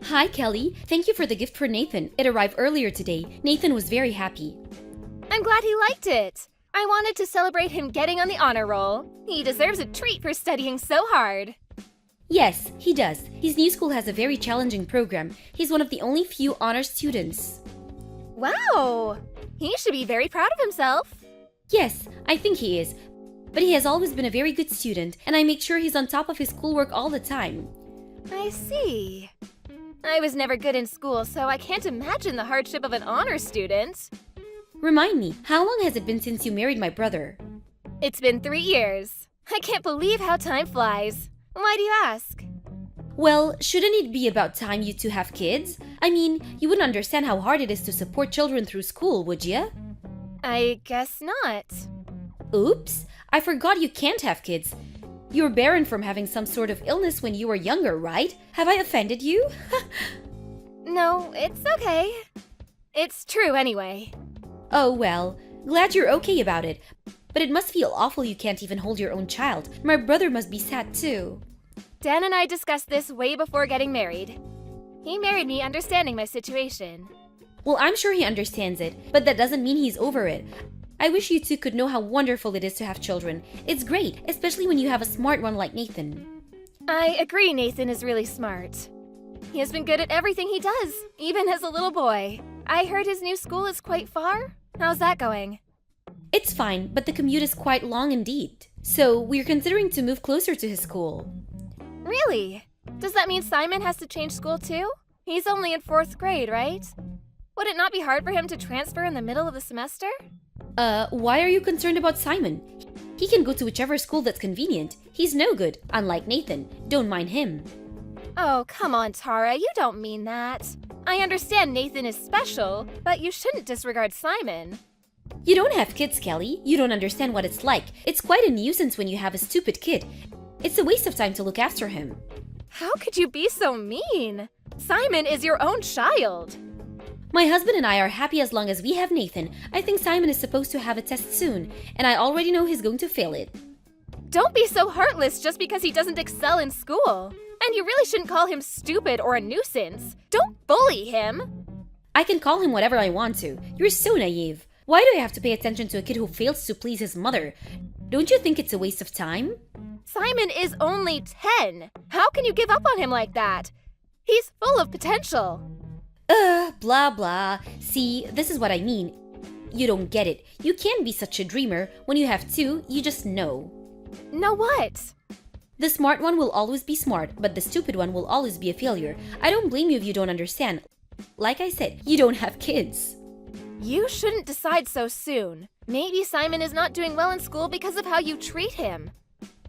Hi, Kelly. Thank you for the gift for Nathan. It arrived earlier today. Nathan was very happy. I'm glad he liked it. I wanted to celebrate him getting on the honor roll. He deserves a treat for studying so hard. Yes, he does. His new school has a very challenging program. He's one of the only few honor students. Wow! He should be very proud of himself. Yes, I think he is. But he has always been a very good student, and I make sure he's on top of his schoolwork all the time. I see. I was never good in school, so I can't imagine the hardship of an honor student. Remind me, how long has it been since you married my brother? It's been 3 years. I can't believe how time flies. Why do you ask? Well, shouldn't it be about time you two have kids? I mean, you wouldn't understand how hard it is to support children through school, would you? I guess not. Oops, I forgot you can't have kids. You were barren from having some sort of illness when you were younger, right? Have I offended you? No, it's okay. It's true anyway. Oh well, glad you're okay about it. But it must feel awful you can't even hold your own child. My brother must be sad too. Dan and I discussed this way before getting married. He married me understanding my situation. Well, I'm sure he understands it, but that doesn't mean he's over it. I wish you two could know how wonderful it is to have children. It's great, especially when you have a smart one like Nathan. I agree Nathan is really smart. He has been good at everything he does, even as a little boy. I heard his new school is quite far. How's that going? It's fine, but the commute is quite long indeed. So we're considering to move closer to his school. Really? Does that mean Simon has to change school too? He's only in 4th grade, right? Would it not be hard for him to transfer in the middle of the semester? Why are you concerned about Simon? He can go to whichever school that's convenient. He's no good, unlike Nathan. Don't mind him. Oh, come on, Tara, you don't mean that. I understand Nathan is special, but you shouldn't disregard Simon. You don't have kids, Kelly. You don't understand what it's like. It's quite a nuisance when you have a stupid kid. It's a waste of time to look after him. How could you be so mean? Simon is your own child. My husband and I are happy as long as we have Nathan. I think Simon is supposed to have a test soon, and I already know he's going to fail it. Don't be so heartless just because he doesn't excel in school. And you really shouldn't call him stupid or a nuisance. Don't bully him. I can call him whatever I want to. You're so naive. Why do I have to pay attention to a kid who fails to please his mother? Don't you think it's a waste of time? Simon is only 10. How can you give up on him like that? He's full of potential. Blah blah. See, this is what I mean. You don't get it. You can't be such a dreamer. When you have two, you just know. Know what? The smart one will always be smart, but the stupid one will always be a failure. I don't blame you if you don't understand. Like I said, you don't have kids. You shouldn't decide so soon. Maybe Simon is not doing well in school because of how you treat him.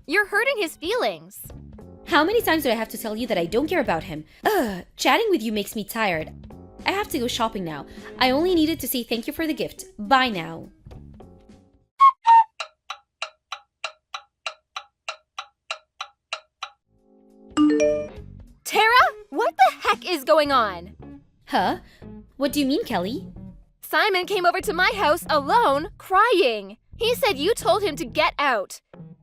You're hurting his feelings. How many times do I have to tell you that I don't care about him? Chatting with you makes me tired. I have to go shopping now. I only needed to say thank you for the gift. Bye now. Tara, what the heck is going on? Huh? What do you mean, Kelly? Simon came over to my house alone, crying. He said you told him to get out.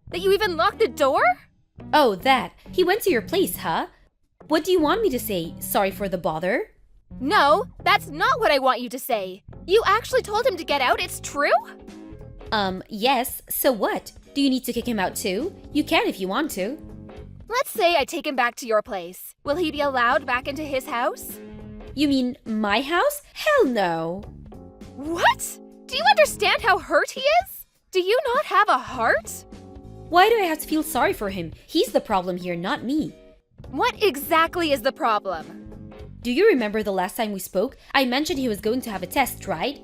That you even locked the door? Oh, that. He went to your place, huh? What do you want me to say? Sorry for the bother? No, that's not what I want you to say. You actually told him to get out, it's true? Yes. So what? Do you need to kick him out too? You can if you want to. Let's say I take him back to your place. Will he be allowed back into his house? You mean my house? Hell no. What? Do you understand how hurt he is? Do you not have a heart? Why do I have to feel sorry for him? He's the problem here, not me. What exactly is the problem? Do you remember the last time we spoke? I mentioned he was going to have a test, right?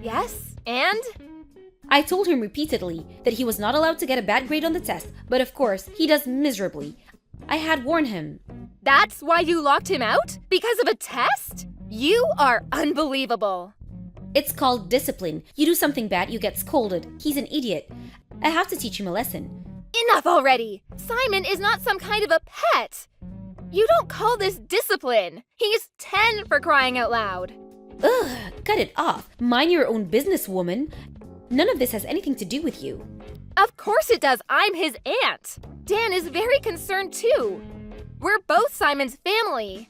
Yes, and? I told him repeatedly that he was not allowed to get a bad grade on the test, but of course, he does miserably. I had warned him. That's why you locked him out? Because of a test? You are unbelievable. It's called discipline. You do something bad, you get scolded. He's an idiot. I have to teach him a lesson. Enough already! Simon is not some kind of a pet! You don't call this discipline! He's 10 for crying out loud! Ugh, cut it off. Mind your own business, woman. None of this has anything to do with you. Of course it does. I'm his aunt. Dan is very concerned too. We're both Simon's family.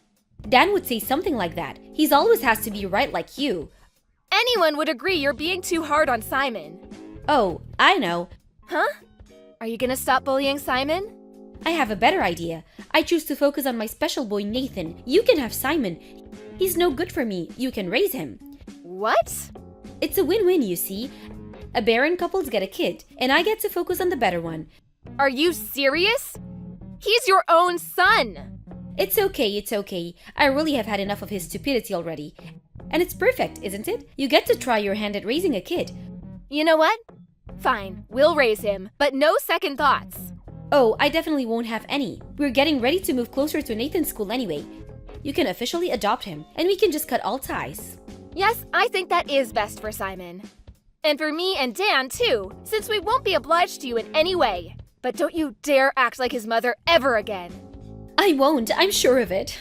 Dan would say something like that. He's always has to be right like you. Anyone would agree you're being too hard on Simon. Oh, I know. Huh? Are you gonna stop bullying Simon? I have a better idea. I choose to focus on my special boy Nathan. You can have Simon. He's no good for me. You can raise him. What? It's a win-win, you see. A barren couples get a kid, and I get to focus on the better one. Are you serious? He's your own son! It's okay. I really have had enough of his stupidity already. And it's perfect, isn't it? You get to try your hand at raising a kid. You know what? Fine, we'll raise him, but no second thoughts. Oh, I definitely won't have any. We're getting ready to move closer to Nathan's school anyway. You can officially adopt him, and we can just cut all ties. Yes, I think that is best for Simon. And for me and Dan, too, since we won't be obliged to you in any way. But don't you dare act like his mother ever again. I won't, I'm sure of it.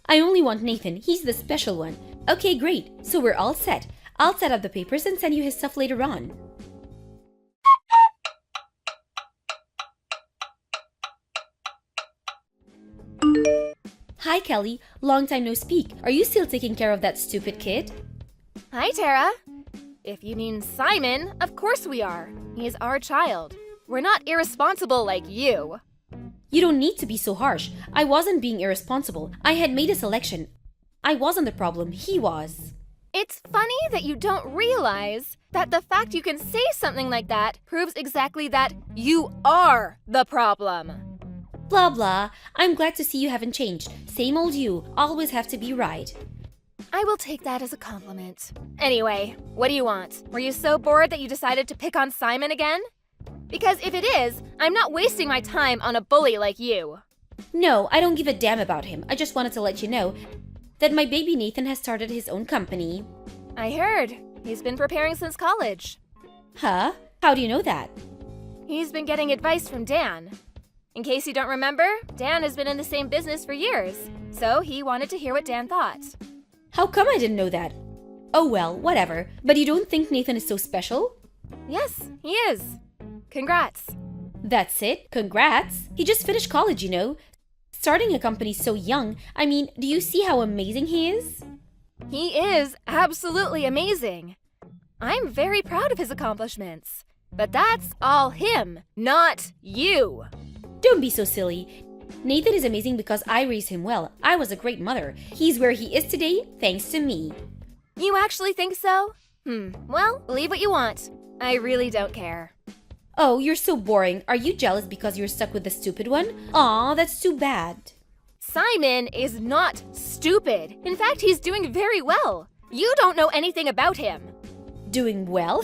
I only want Nathan, he's the special one. Okay, great, so we're all set. I'll set up the papers and send you his stuff later on. Hi, Kelly. Long time no speak. Are you still taking care of that stupid kid? Hi, Tara. If you mean Simon, of course we are. He's our child. We're not irresponsible like you. You don't need to be so harsh. I wasn't being irresponsible. I had made a selection. I wasn't the problem. He was. It's funny that you don't realize that the fact you can say something like that proves exactly that you are the problem. Blah, blah. I'm glad to see you haven't changed. Same old you. Always have to be right. I will take that as a compliment. Anyway, what do you want? Were you so bored that you decided to pick on Simon again? Because if it is, I'm not wasting my time on a bully like you. No, I don't give a damn about him. I just wanted to let you know that my baby Nathan has started his own company. I heard. He's been preparing since college. Huh? How do you know that? He's been getting advice from Dan. In case you don't remember, Dan has been in the same business for years, so he wanted to hear what Dan thought. How come I didn't know that? Oh well, whatever. But you don't think Nathan is so special? Yes, he is. Congrats. That's it. Congrats. He just finished college, you know. Starting a company so young. I mean, do you see how amazing he is? He is absolutely amazing. I'm very proud of his accomplishments. But that's all him, not you. Don't be so silly. Nathan is amazing because I raised him well. I was a great mother. He's where he is today thanks to me. You actually think so? Well, believe what you want. I really don't care. Oh, you're so boring. Are you jealous because you're stuck with the stupid one? Aw, that's too bad. Simon is not stupid. In fact, he's doing very well. You don't know anything about him. Doing well?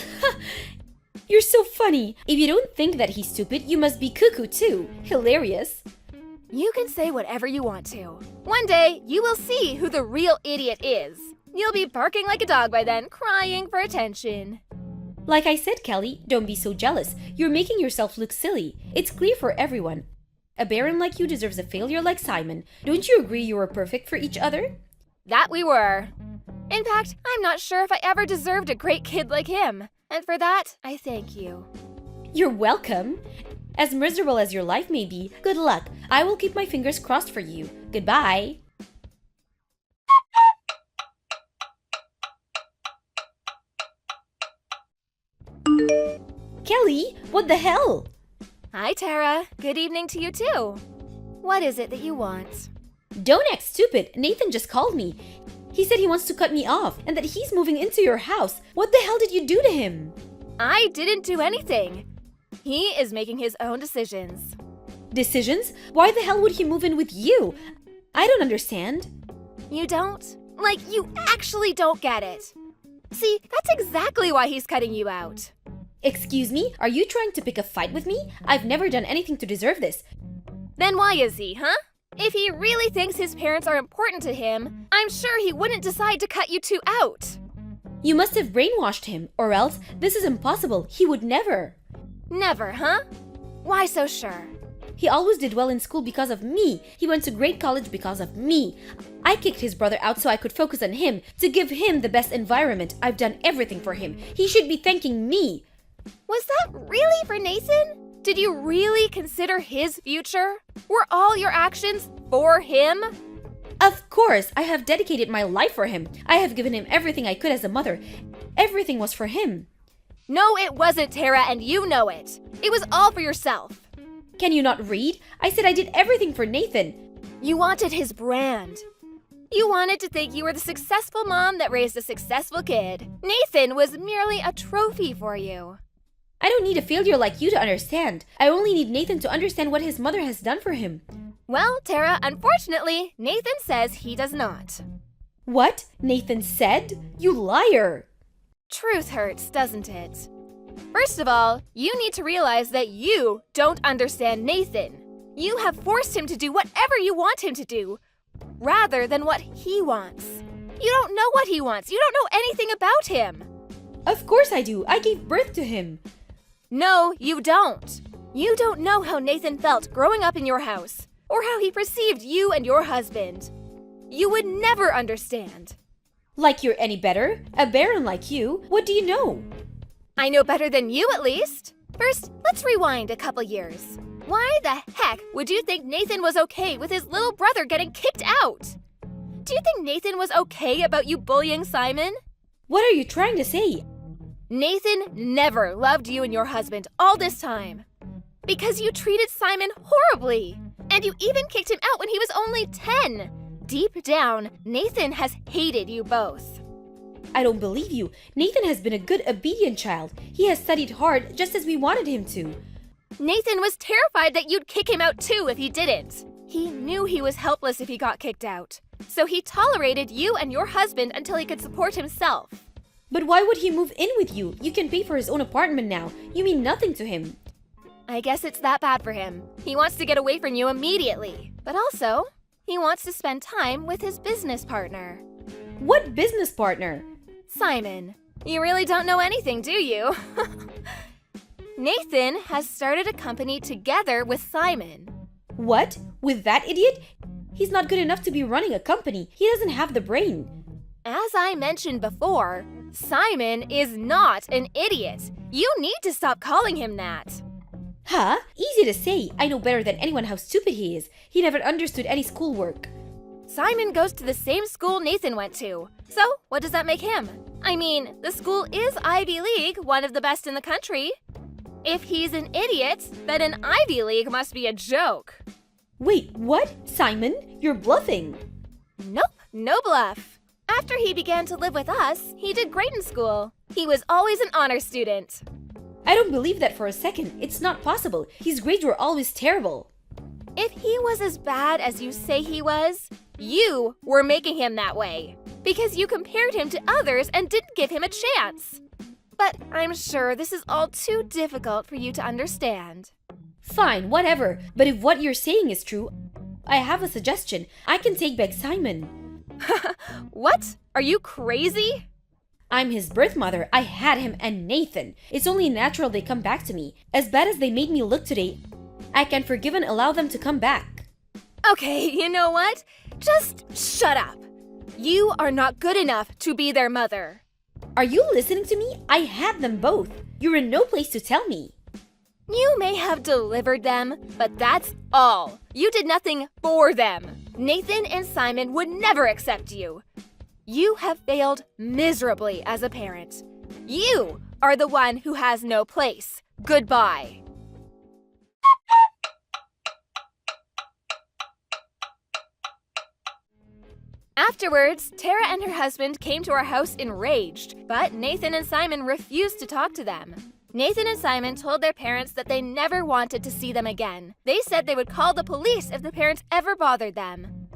You're so funny. If you don't think that he's stupid, you must be cuckoo too. Hilarious. You can say whatever you want to. One day, you will see who the real idiot is. You'll be barking like a dog by then, crying for attention. Like I said, Kelly, don't be so jealous. You're making yourself look silly. It's clear for everyone. A baron like you deserves a failure like Simon. Don't you agree you were perfect for each other? That we were. In fact, I'm not sure if I ever deserved a great kid like him. And for that, I thank you. You're welcome. As miserable as your life may be, good luck. I will keep my fingers crossed for you. Goodbye. Kelly, what the hell? Hi, Tara. Good evening to you, too. What is it that you want? Don't act stupid. Nathan just called me. He said he wants to cut me off and that he's moving into your house. What the hell did you do to him? I didn't do anything. He is making his own decisions. Decisions? Why the hell would he move in with you? I don't understand. You don't? Like, you actually don't get it. See, that's exactly why he's cutting you out. Excuse me? Are you trying to pick a fight with me? I've never done anything to deserve this. Then why is he, huh? If he really thinks his parents are important to him, I'm sure he wouldn't decide to cut you two out. You must have brainwashed him, or else this is impossible. He would never. Never, huh? Why so sure? He always did well in school because of me. He went to great college because of me. I kicked his brother out so I could focus on him, to give him the best environment. I've done everything for him. He should be thanking me. Was that really for Nathan? Did you really consider his future? Were all your actions for him? Of course, I have dedicated my life for him. I have given him everything I could as a mother. Everything was for him. No, it wasn't, Tara, and you know it. It was all for yourself. Can you not read? I said I did everything for Nathan. You wanted his brand. You wanted to think you were the successful mom that raised a successful kid. Nathan was merely a trophy for you. I don't need a failure like you to understand. I only need Nathan to understand what his mother has done for him. Well, Tara, unfortunately, Nathan says he does not. What? Nathan said? You liar! Truth hurts, doesn't it? First of all, you need to realize that you don't understand Nathan. You have forced him to do whatever you want him to do, rather than what he wants. You don't know what he wants. You don't know anything about him. Of course I do. I gave birth to him. No, you don't. You don't know how Nathan felt growing up in your house, or how he perceived you and your husband. You would never understand. Like you're any better? A baron like you? What do you know? I know better than you, at least. First, let's rewind a couple years. Why the heck would you think Nathan was okay with his little brother getting kicked out? Do you think Nathan was okay about you bullying Simon? What are you trying to say? Nathan never loved you and your husband all this time. Because you treated Simon horribly. And you even kicked him out when he was only 10. Deep down, Nathan has hated you both. I don't believe you. Nathan has been a good, obedient child. He has studied hard just as we wanted him to. Nathan was terrified that you'd kick him out too if he didn't. He knew he was helpless if he got kicked out. So he tolerated you and your husband until he could support himself. But why would he move in with you? You can pay for his own apartment now. You mean nothing to him. I guess it's that bad for him. He wants to get away from you immediately. But also, he wants to spend time with his business partner. What business partner? Simon. You really don't know anything, do you? Nathan has started a company together with Simon. What? With that idiot? He's not good enough to be running a company. He doesn't have the brain. As I mentioned before, Simon is not an idiot. You need to stop calling him that. Huh? Easy to say. I know better than anyone how stupid he is. He never understood any schoolwork. Simon goes to the same school Nathan went to. So, what does that make him? I mean, the school is Ivy League, one of the best in the country. If he's an idiot, then an Ivy League must be a joke. Wait, what? Simon? You're bluffing. Nope, no bluff. After he began to live with us, he did great in school. He was always an honor student. I don't believe that for a second. It's not possible. His grades were always terrible. If he was as bad as you say he was, you were making him that way. Because you compared him to others and didn't give him a chance. But I'm sure this is all too difficult for you to understand. Fine, whatever. But if what you're saying is true, I have a suggestion. I can take back Simon. What? Are you crazy? I'm his birth mother. I had him and Nathan. It's only natural they come back to me. As bad as they made me look today, I can forgive and allow them to come back. Okay, you know what? Just shut up. You are not good enough to be their mother. Are you listening to me? I had them both. You're in no place to tell me. You may have delivered them, but that's all. You did nothing for them. Nathan and Simon would never accept you. You have failed miserably as a parent. You are the one who has no place. Goodbye. Afterwards, Tara and her husband came to our house enraged, but Nathan and Simon refused to talk to them. Nathan and Simon told their parents that they never wanted to see them again. They said they would call the police if the parents ever bothered them.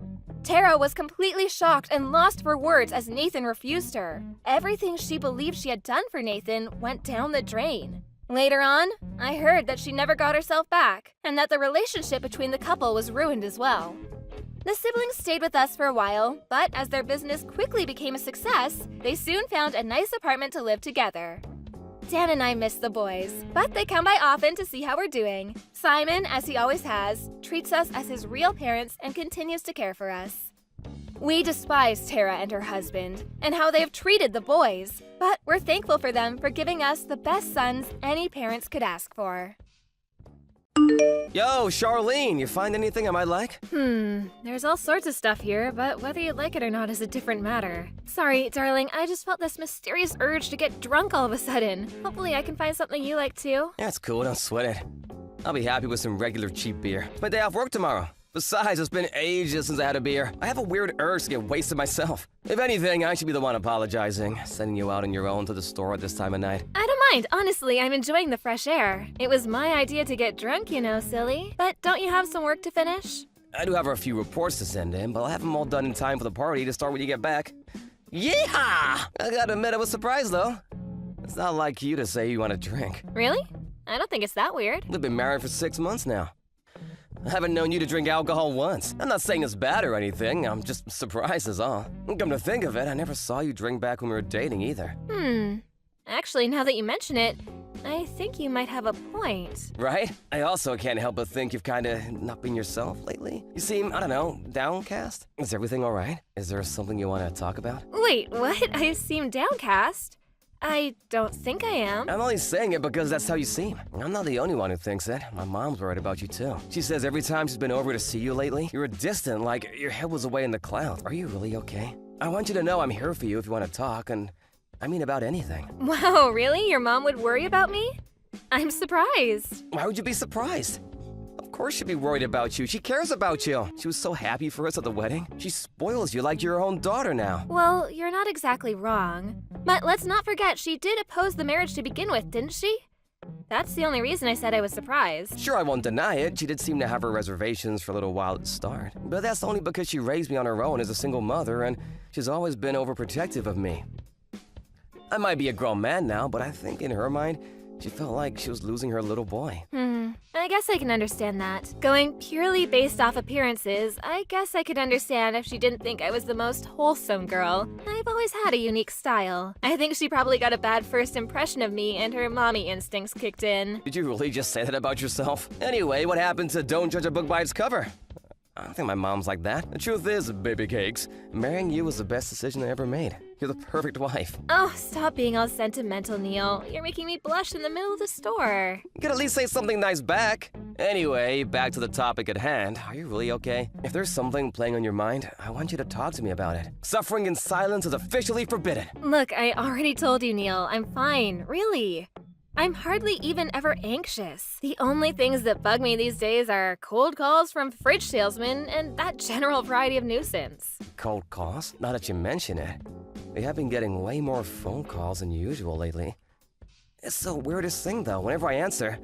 Tara was completely shocked and lost for words as Nathan refused her. Everything she believed she had done for Nathan went down the drain. Later on, I heard that she never got herself back, and that the relationship between the couple was ruined as well. The siblings stayed with us for a while, but as their business quickly became a success, they soon found a nice apartment to live together. Dan and I miss the boys, but they come by often to see how we're doing. Simon, as he always has, treats us as his real parents and continues to care for us. We despise Tara and her husband and how they have treated the boys, but we're thankful for them for giving us the best sons any parents could ask for. Yo, Charlene, you find anything I might like? There's all sorts of stuff here, but whether you like it or not is a different matter. Sorry, darling, I just felt this mysterious urge to get drunk all of a sudden. Hopefully I can find something you like too. Yeah, it's cool, don't sweat it. I'll be happy with some regular cheap beer. It's my day off work tomorrow. Besides, it's been ages since I had a beer. I have a weird urge to get wasted myself. If anything, I should be the one apologizing, sending you out on your own to the store at this time of night. I don't mind, honestly, I'm enjoying the fresh air. It was my idea to get drunk, you know, silly. But don't you have some work to finish? I do have a few reports to send in, but I'll have them all done in time for the party to start when you get back. Yeehaw! I gotta admit I was surprised, though. It's not like you to say you want to drink. Really? I don't think it's that weird. We've been married for 6 months now. I haven't known you to drink alcohol once. I'm not saying it's bad or anything, I'm just surprised is all. Come to think of it, I never saw you drink back when we were dating either. Actually, now that you mention it, I think you might have a point. Right? I also can't help but think you've kinda not been yourself lately. You seem, I don't know, downcast? Is everything alright? Is there something you want to talk about? Wait, what? I seem downcast? I don't think I am. I'm only saying it because that's how you seem. I'm not the only one who thinks it. My mom's worried about you too. She says every time she's been over to see you lately, you were distant, like your head was away in the clouds. Are you really okay? I want you to know I'm here for you if you want to talk, and I mean about anything. Wow, really? Your mom would worry about me? I'm surprised. Why would you be surprised? Of course she'd be worried about you. She cares about you. She was so happy for us at the wedding. She spoils you like your own daughter now. Well, you're not exactly wrong. But let's not forget, she did oppose the marriage to begin with, didn't she? That's the only reason I said I was surprised. Sure, I won't deny it. She did seem to have her reservations for a little while at the start. But that's only because she raised me on her own as a single mother, and she's always been overprotective of me. I might be a grown man now, but I think in her mind, she felt like she was losing her little boy. I guess I can understand that. Going purely based off appearances, I guess I could understand if she didn't think I was the most wholesome girl. I've always had a unique style. I think she probably got a bad first impression of me and her mommy instincts kicked in. Did you really just say that about yourself? Anyway, what happened to don't judge a book by its cover? I don't think my mom's like that. The truth is, baby cakes, marrying you was the best decision I ever made. You're the perfect wife. Oh, stop being all sentimental, Neil. You're making me blush in the middle of the store. You could at least say something nice back. Anyway, back to the topic at hand. Are you really okay? If there's something playing on your mind, I want you to talk to me about it. Suffering in silence is officially forbidden. Look, I already told you, Neil. I'm fine, really. I'm hardly even ever anxious. The only things that bug me these days are cold calls from fridge salesmen and that general variety of nuisance. Cold calls? Now that you mention it, we have been getting way more phone calls than usual lately. It's the weirdest thing though. Whenever I answer,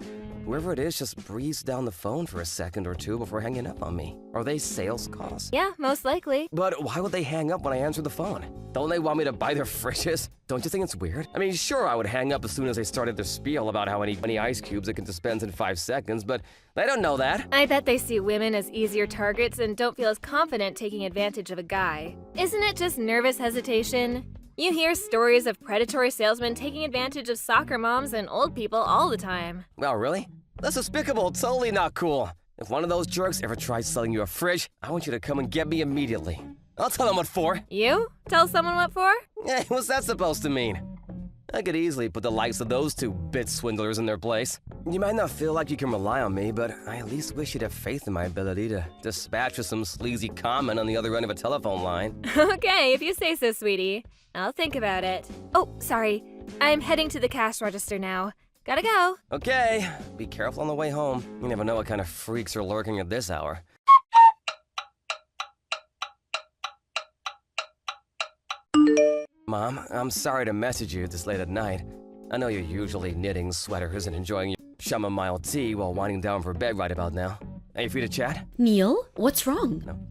whoever it is just breathes down the phone for a second or two before hanging up on me. Are they sales calls? Yeah, most likely. But why would they hang up when I answer the phone? Don't they want me to buy their fridges? Don't you think it's weird? I mean, sure, I would hang up as soon as they started their spiel about how many ice cubes it can dispense in 5 seconds, but they don't know that. I bet they see women as easier targets and don't feel as confident taking advantage of a guy. Isn't it just nervous hesitation? You hear stories of predatory salesmen taking advantage of soccer moms and old people all the time. Oh, really? That's despicable, totally not cool. If one of those jerks ever tries selling you a fridge, I want you to come and get me immediately. I'll tell them what for. You? Tell someone what for? Hey, what's that supposed to mean? I could easily put the likes of those two bit swindlers in their place. You might not feel like you can rely on me, but I at least wish you'd have faith in my ability to dispatch with some sleazy comment on the other end of a telephone line. Okay, if you say so, sweetie. I'll think about it. Oh, sorry. I'm heading to the cash register now. Gotta go. Okay, be careful on the way home. You never know what kind of freaks are lurking at this hour. Mom, I'm sorry to message you this late at night. I know you're usually knitting sweaters and enjoying your chamomile tea while winding down for bed right about now. Are you free to chat? Neil, what's wrong?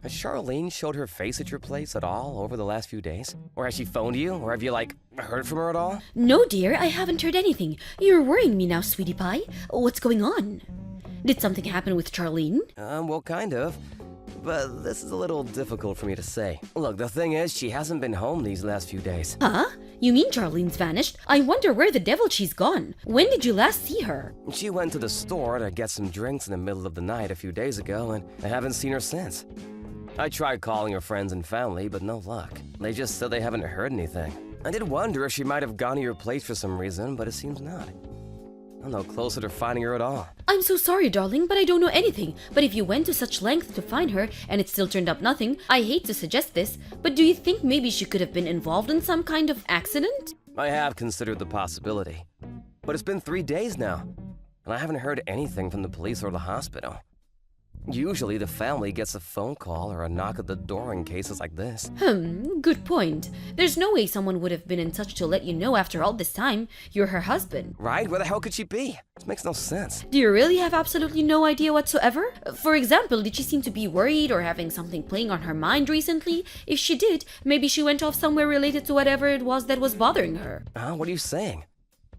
Has Charlene showed her face at your place at all over the last few days? Or has she phoned you? Or have you, heard from her at all? No, dear, I haven't heard anything. You're worrying me now, sweetie pie. What's going on? Did something happen with Charlene? Well, kind of. But this is a little difficult for me to say. Look, the thing is, she hasn't been home these last few days. Huh? You mean Charlene's vanished? I wonder where the devil she's gone. When did you last see her? She went to the store to get some drinks in the middle of the night a few days ago, and I haven't seen her since. I tried calling her friends and family, but no luck. They just said they haven't heard anything. I did wonder if she might have gone to your place for some reason, but it seems not. I'm no closer to finding her at all. I'm so sorry, darling, but I don't know anything. But if you went to such length to find her and it still turned up nothing, I hate to suggest this, but do you think maybe she could have been involved in some kind of accident? I have considered the possibility. But it's been 3 days now, and I haven't heard anything from the police or the hospital. Usually the family gets a phone call or a knock at the door in cases like this. Good point. There's no way someone would have been in touch to let you know after all this time. You're her husband. Right? Where the hell could she be? This makes no sense. Do you really have absolutely no idea whatsoever? For example, did she seem to be worried or having something playing on her mind recently? If she did, maybe she went off somewhere related to whatever it was that was bothering her. What are you saying?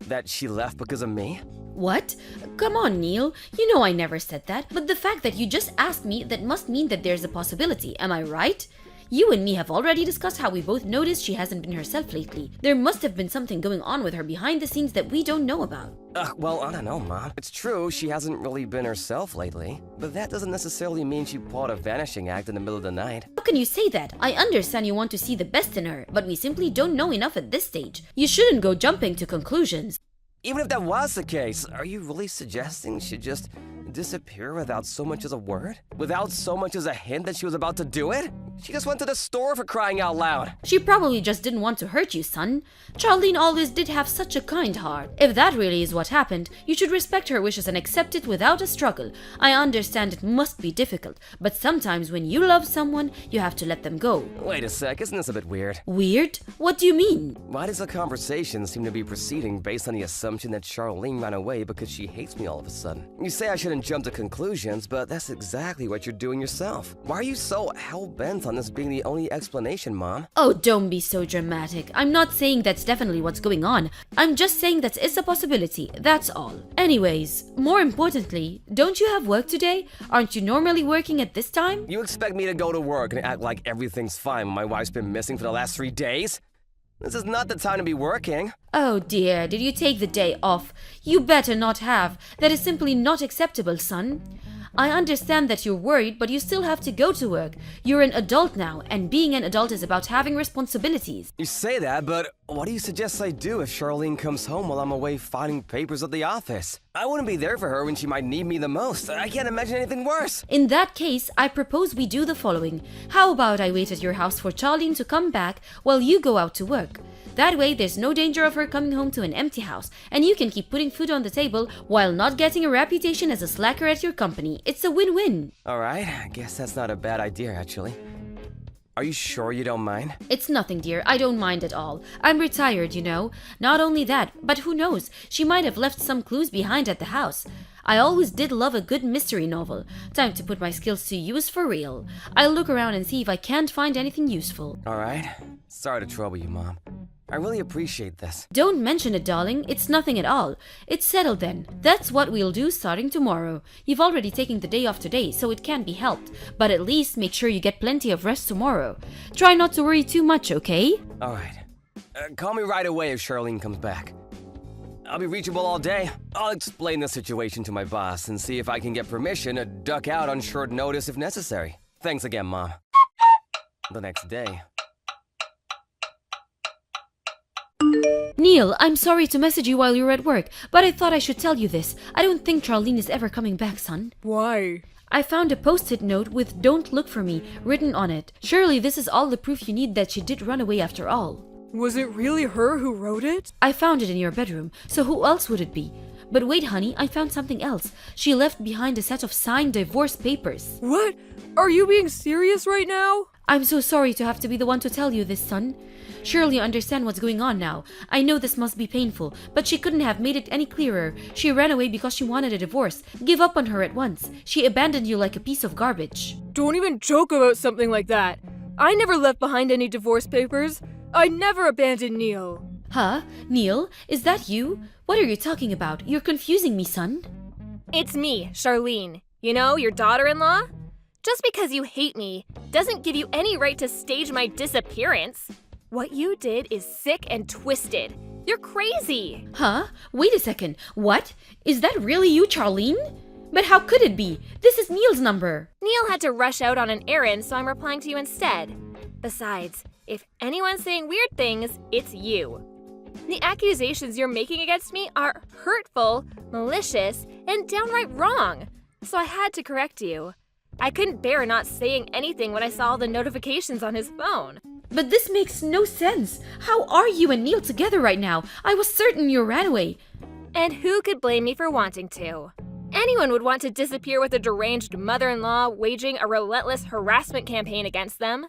That she left because of me? What? Come on, Neil. You know I never said that. But the fact that you just asked me, that must mean that there's a possibility. Am I right? You and me have already discussed how we both noticed she hasn't been herself lately. There must have been something going on with her behind the scenes that we don't know about. Well, I don't know, Mom. It's true she hasn't really been herself lately, but that doesn't necessarily mean she pulled a vanishing act in the middle of the night. How can you say that? I understand you want to see the best in her, but we simply don't know enough at this stage. You shouldn't go jumping to conclusions. Even if that was the case, are you really suggesting she'd just disappear without so much as a word? Without so much as a hint that she was about to do it? She just went to the store for crying out loud. She probably just didn't want to hurt you, son. Charlene always did have such a kind heart. If that really is what happened, you should respect her wishes and accept it without a struggle. I understand it must be difficult, but sometimes when you love someone, you have to let them go. Wait a sec, isn't this a bit weird? Weird? What do you mean? Why does the conversation seem to be proceeding based on the assumption that Charlene ran away because she hates me all of a sudden? You say I shouldn't jump to conclusions, but that's exactly what you're doing yourself. Why are you so hell-bent on this being the only explanation, Mom? Oh, don't be so dramatic. I'm not saying that's definitely what's going on. I'm just saying that it's a possibility, that's all. Anyways, more importantly, don't you have work today? Aren't you normally working at this time? You expect me to go to work and act like everything's fine when my wife's been missing for the last 3 days? This is not the time to be working. Oh dear, did you take the day off? You better not have. That is simply not acceptable, son. I understand that you're worried, but you still have to go to work. You're an adult now, and being an adult is about having responsibilities. You say that, but what do you suggest I do if Charlene comes home while I'm away filing papers at the office? I wouldn't be there for her when she might need me the most. I can't imagine anything worse. In that case, I propose we do the following. How about I wait at your house for Charlene to come back while you go out to work? That way, there's no danger of her coming home to an empty house, and you can keep putting food on the table while not getting a reputation as a slacker at your company. It's a win-win. Alright, I guess that's not a bad idea, actually. Are you sure you don't mind? It's nothing, dear. I don't mind at all. I'm retired, you know. Not only that, but who knows? She might have left some clues behind at the house. I always did love a good mystery novel. Time to put my skills to use for real. I'll look around and see if I can't find anything useful. Alright. Sorry to trouble you, Mom. I really appreciate this. Don't mention it, darling. It's nothing at all. It's settled then. That's what we'll do starting tomorrow. You've already taken the day off today, so it can't be helped. But at least make sure you get plenty of rest tomorrow. Try not to worry too much, okay? Alright. Call me right away if Charlene comes back. I'll be reachable all day. I'll explain the situation to my boss and see if I can get permission to duck out on short notice if necessary. Thanks again, Mom. The next day. Neil, I'm sorry to message you while you're at work, but I thought I should tell you this. I don't think Charlene is ever coming back, son. Why? I found a post-it note with "Don't look for me" written on it. Surely this is all the proof you need that she did run away after all. Was it really her who wrote it? I found it in your bedroom, so who else would it be? But wait, honey, I found something else. She left behind a set of signed divorce papers. What? Are you being serious right now? I'm so sorry to have to be the one to tell you this, son. Surely you understand what's going on now. I know this must be painful, but she couldn't have made it any clearer. She ran away because she wanted a divorce. Give up on her at once. She abandoned you like a piece of garbage. Don't even joke about something like that. I never left behind any divorce papers. I never abandoned Neil. Huh? Neil? Is that you? What are you talking about? You're confusing me, son. It's me, Charlene. You know, your daughter-in-law? Just because you hate me doesn't give you any right to stage my disappearance. What you did is sick and twisted. You're crazy. Huh? Wait a second. What? Is that really you, Charlene? But how could it be? This is Neil's number. Neil had to rush out on an errand, so I'm replying to you instead. Besides, if anyone's saying weird things, it's you. The accusations you're making against me are hurtful, malicious, and downright wrong, so I had to correct you. I couldn't bear not saying anything when I saw the notifications on his phone. But this makes no sense. How are you and Neil together right now? I was certain you ran away. And who could blame me for wanting to? Anyone would want to disappear with a deranged mother-in-law waging a relentless harassment campaign against them.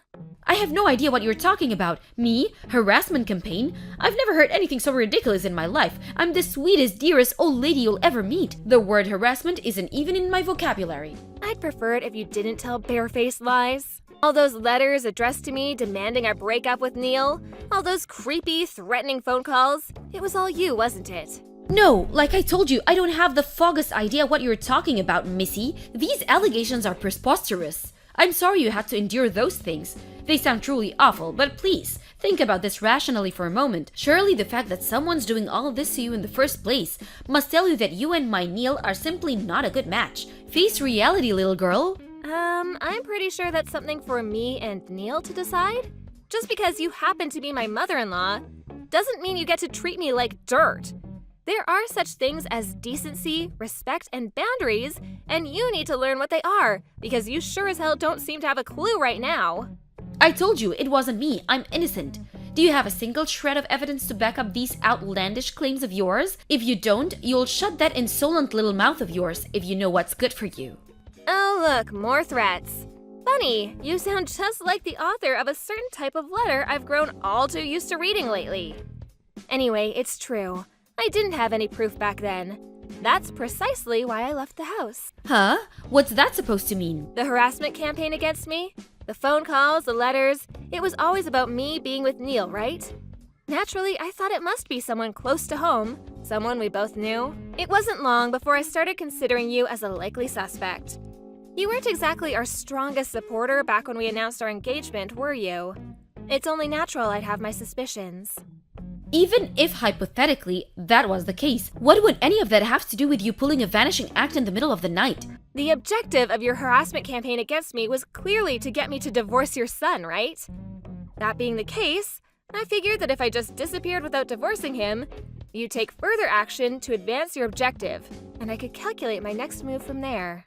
I have no idea what you're talking about. Me? Harassment campaign? I've never heard anything so ridiculous in my life. I'm the sweetest, dearest old lady you'll ever meet. The word harassment isn't even in my vocabulary. I'd prefer it if you didn't tell barefaced lies. All those letters addressed to me demanding I break up with Neil, all those creepy, threatening phone calls, it was all you, wasn't it? No, like I told you, I don't have the foggiest idea what you're talking about, Missy. These allegations are preposterous. I'm sorry you had to endure those things. They sound truly awful, but please, think about this rationally for a moment. Surely the fact that someone's doing all of this to you in the first place must tell you that you and my Neil are simply not a good match. Face reality, little girl. I'm pretty sure that's something for me and Neil to decide. Just because you happen to be my mother-in-law doesn't mean you get to treat me like dirt. There are such things as decency, respect, and boundaries, and you need to learn what they are, because you sure as hell don't seem to have a clue right now. I told you it wasn't me. I'm innocent. Do you have a single shred of evidence to back up these outlandish claims of yours? If you don't, you'll shut that insolent little mouth of yours if you know what's good for you. Oh look, more threats. Funny, you sound just like the author of a certain type of letter I've grown all too used to reading lately. Anyway, it's true. I didn't have any proof back then. That's precisely why I left the house. Huh? What's that supposed to mean? The harassment campaign against me? The phone calls, the letters, it was always about me being with Neil, right? Naturally, I thought it must be someone close to home, someone we both knew. It wasn't long before I started considering you as a likely suspect. You weren't exactly our strongest supporter back when we announced our engagement, were you? It's only natural I'd have my suspicions. Even if hypothetically that was the case, what would any of that have to do with you pulling a vanishing act in the middle of the night? The objective of your harassment campaign against me was clearly to get me to divorce your son, right? That being the case, I figured that if I just disappeared without divorcing him, you'd take further action to advance your objective, and I could calculate my next move from there.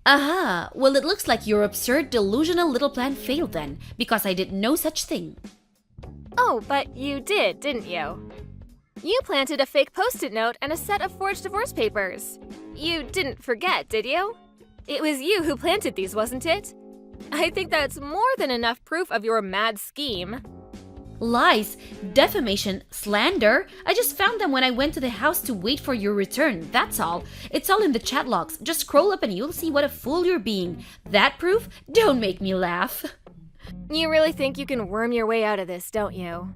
Aha! Well, it looks like your absurd, delusional little plan failed then, because I did no such thing. Oh, but you did, didn't you? You planted a fake Post-it note and a set of forged divorce papers. You didn't forget, did you? It was you who planted these, wasn't it? I think that's more than enough proof of your mad scheme. Lies, defamation, slander. I just found them when I went to the house to wait for your return, that's all. It's all in the chat logs. Just scroll up and you'll see what a fool you're being. That proof? Don't make me laugh. You really think you can worm your way out of this, don't you?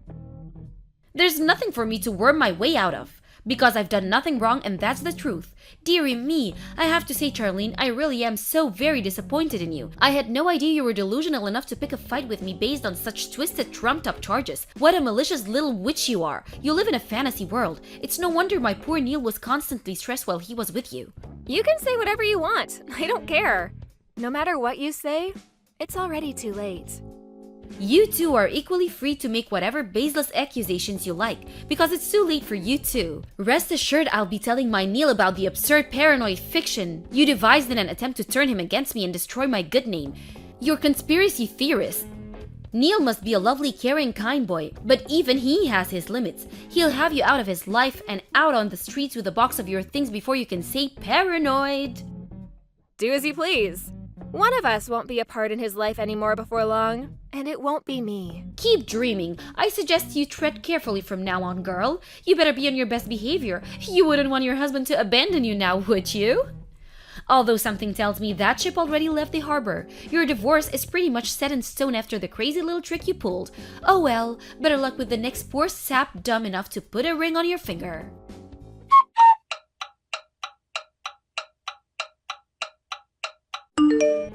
There's nothing for me to worm my way out of, because I've done nothing wrong and that's the truth. Dearie me, I have to say, Charlene, I really am so very disappointed in you. I had no idea you were delusional enough to pick a fight with me based on such twisted, trumped-up charges. What a malicious little witch you are. You live in a fantasy world. It's no wonder my poor Neil was constantly stressed while he was with you. You can say whatever you want. I don't care. No matter what you say, it's already too late. You two are equally free to make whatever baseless accusations you like, because it's too late for you too. Rest assured I'll be telling my Neil about the absurd paranoid fiction you devised in an attempt to turn him against me and destroy my good name. You're conspiracy theorists. Neil must be a lovely, caring, kind boy, but even he has his limits. He'll have you out of his life and out on the streets with a box of your things before you can say paranoid. Do as you please. One of us won't be a part in his life anymore before long, and it won't be me. Keep dreaming. I suggest you tread carefully from now on, girl. You better be on your best behavior. You wouldn't want your husband to abandon you now, would you? Although something tells me that ship already left the harbor. Your divorce is pretty much set in stone after the crazy little trick you pulled. Oh well, better luck with the next poor sap dumb enough to put a ring on your finger.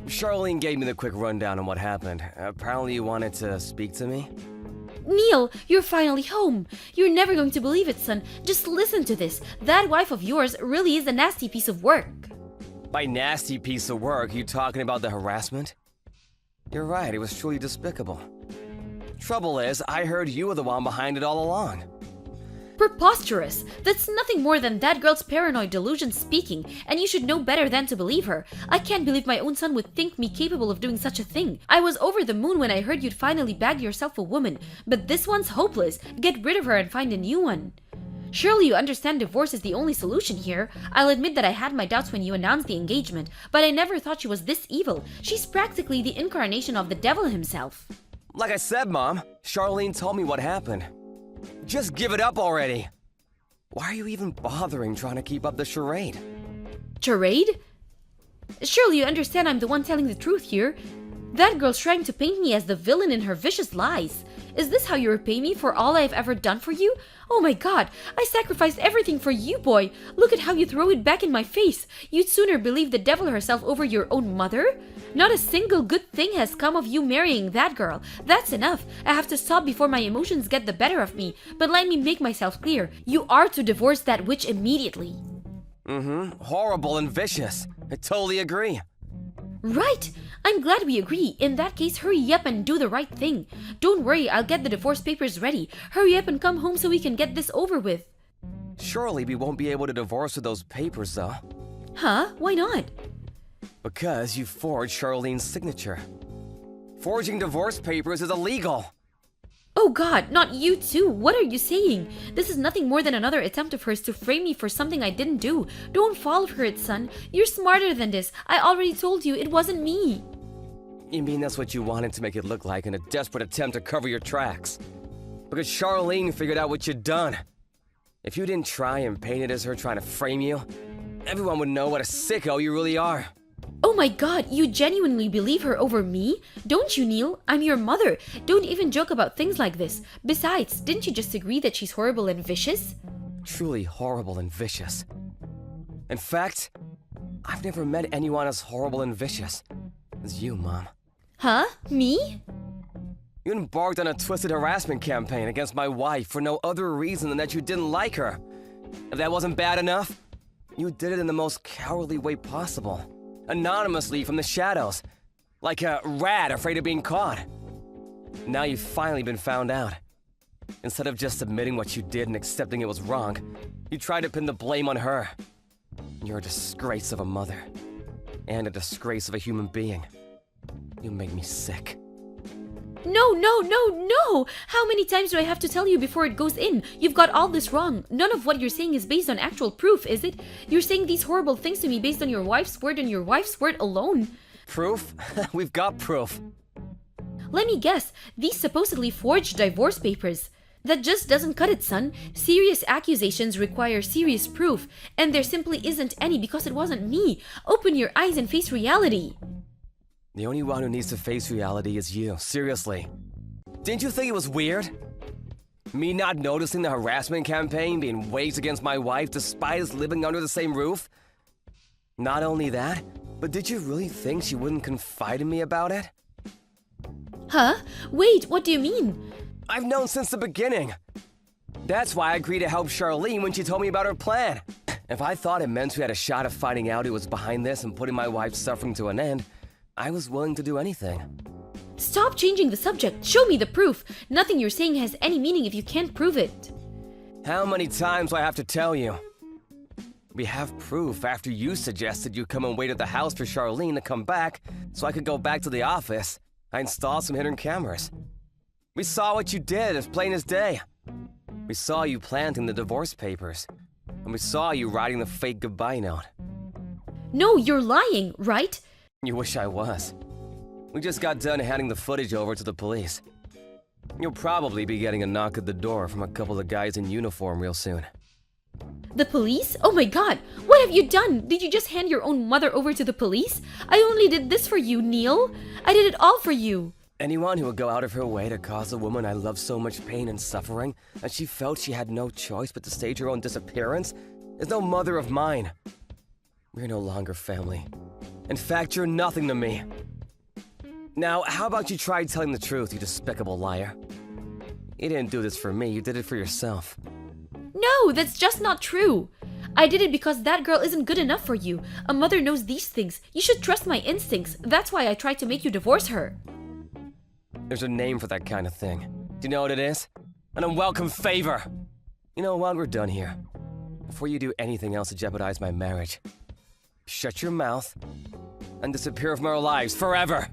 Charlene gave me the quick rundown on what happened. Apparently you wanted to speak to me? Neil, you're finally home. You're never going to believe it, son. Just listen to this. That wife of yours really is a nasty piece of work. By nasty piece of work, you talking about the harassment? You're right, it was truly despicable. Trouble is, I heard you were the one behind it all along. Preposterous! That's nothing more than that girl's paranoid delusion speaking, and you should know better than to believe her. I can't believe my own son would think me capable of doing such a thing. I was over the moon when I heard you'd finally bagged yourself a woman, but this one's hopeless. Get rid of her and find a new one. Surely you understand divorce is the only solution here. I'll admit that I had my doubts when you announced the engagement, but I never thought she was this evil. She's practically the incarnation of the devil himself. Like I said, Mom, Charlene told me what happened. Just give it up already. Why are you even bothering trying to keep up the charade? Charade? Surely you understand I'm the one telling the truth here. That girl's trying to paint me as the villain in her vicious lies. Is this how you repay me for all I've ever done for you? Oh my god, I sacrificed everything for you, boy. Look at how you throw it back in my face. You'd sooner believe the devil herself over your own mother? Not a single good thing has come of you marrying that girl. That's enough. I have to stop before my emotions get the better of me. But let me make myself clear. You are to divorce that witch immediately. Horrible and vicious. I totally agree. Right! I'm glad we agree. In that case, hurry up and do the right thing. Don't worry, I'll get the divorce papers ready. Hurry up and come home so we can get this over with. Surely we won't be able to divorce with those papers, though. Huh? Why not? Because you forged Charlene's signature. Forging divorce papers is illegal. Oh god, not you too. What are you saying? This is nothing more than another attempt of hers to frame me for something I didn't do. Don't fall for it, son. You're smarter than this. I already told you it wasn't me. You mean that's what you wanted to make it look like in a desperate attempt to cover your tracks? Because Charlene figured out what you'd done. If you didn't try and paint it as her trying to frame you, everyone would know what a sicko you really are. Oh my god, you genuinely believe her over me? Don't you, Neil? I'm your mother. Don't even joke about things like this. Besides, didn't you just agree that she's horrible and vicious? Truly horrible and vicious. In fact, I've never met anyone as horrible and vicious as you, Mom. Huh? Me? You embarked on a twisted harassment campaign against my wife for no other reason than that you didn't like her. If that wasn't bad enough, you did it in the most cowardly way possible. Anonymously from the shadows, like a rat afraid of being caught. Now you've finally been found out. Instead of just admitting what you did and accepting it was wrong, you tried to pin the blame on her. You're a disgrace of a mother, and a disgrace of a human being. You make me sick. No! How many times do I have to tell you before it goes in? You've got all this wrong. None of what you're saying is based on actual proof, is it? You're saying these horrible things to me based on your wife's word and your wife's word alone. Proof? We've got proof. Let me guess, these supposedly forged divorce papers. That just doesn't cut it, son. Serious accusations require serious proof, and there simply isn't any because it wasn't me. Open your eyes and face reality. The only one who needs to face reality is you, seriously. Didn't you think it was weird? Me not noticing the harassment campaign being waged against my wife despite us living under the same roof? Not only that, but did you really think she wouldn't confide in me about it? Huh? Wait, what do you mean? I've known since the beginning. That's why I agreed to help Charlene when she told me about her plan. If I thought it meant we had a shot of finding out who was behind this and putting my wife's suffering to an end, I was willing to do anything. Stop changing the subject. Show me the proof. Nothing you're saying has any meaning if you can't prove it. How many times do I have to tell you? We have proof after you suggested you come and wait at the house for Charlene to come back so I could go back to the office. I installed some hidden cameras. We saw what you did as plain as day. We saw you planting the divorce papers. And we saw you writing the fake goodbye note. No, you're lying, right? You wish I was. We just got done handing the footage over to the police. You'll probably be getting a knock at the door from a couple of guys in uniform real soon. The police? Oh my god! What have you done? Did you just hand your own mother over to the police? I only did this for you, Neil. I did it all for you. Anyone who would go out of her way to cause a woman I love so much pain and suffering that she felt she had no choice but to stage her own disappearance is no mother of mine. We're no longer family. In fact, you're nothing to me. Now, how about you try telling the truth, you despicable liar? You didn't do this for me, you did it for yourself. No, that's just not true. I did it because that girl isn't good enough for you. A mother knows these things. You should trust my instincts. That's why I tried to make you divorce her. There's a name for that kind of thing. Do you know what it is? An unwelcome favor. You know, while we're done here, before you do anything else to jeopardize my marriage, shut your mouth and disappear from our lives forever.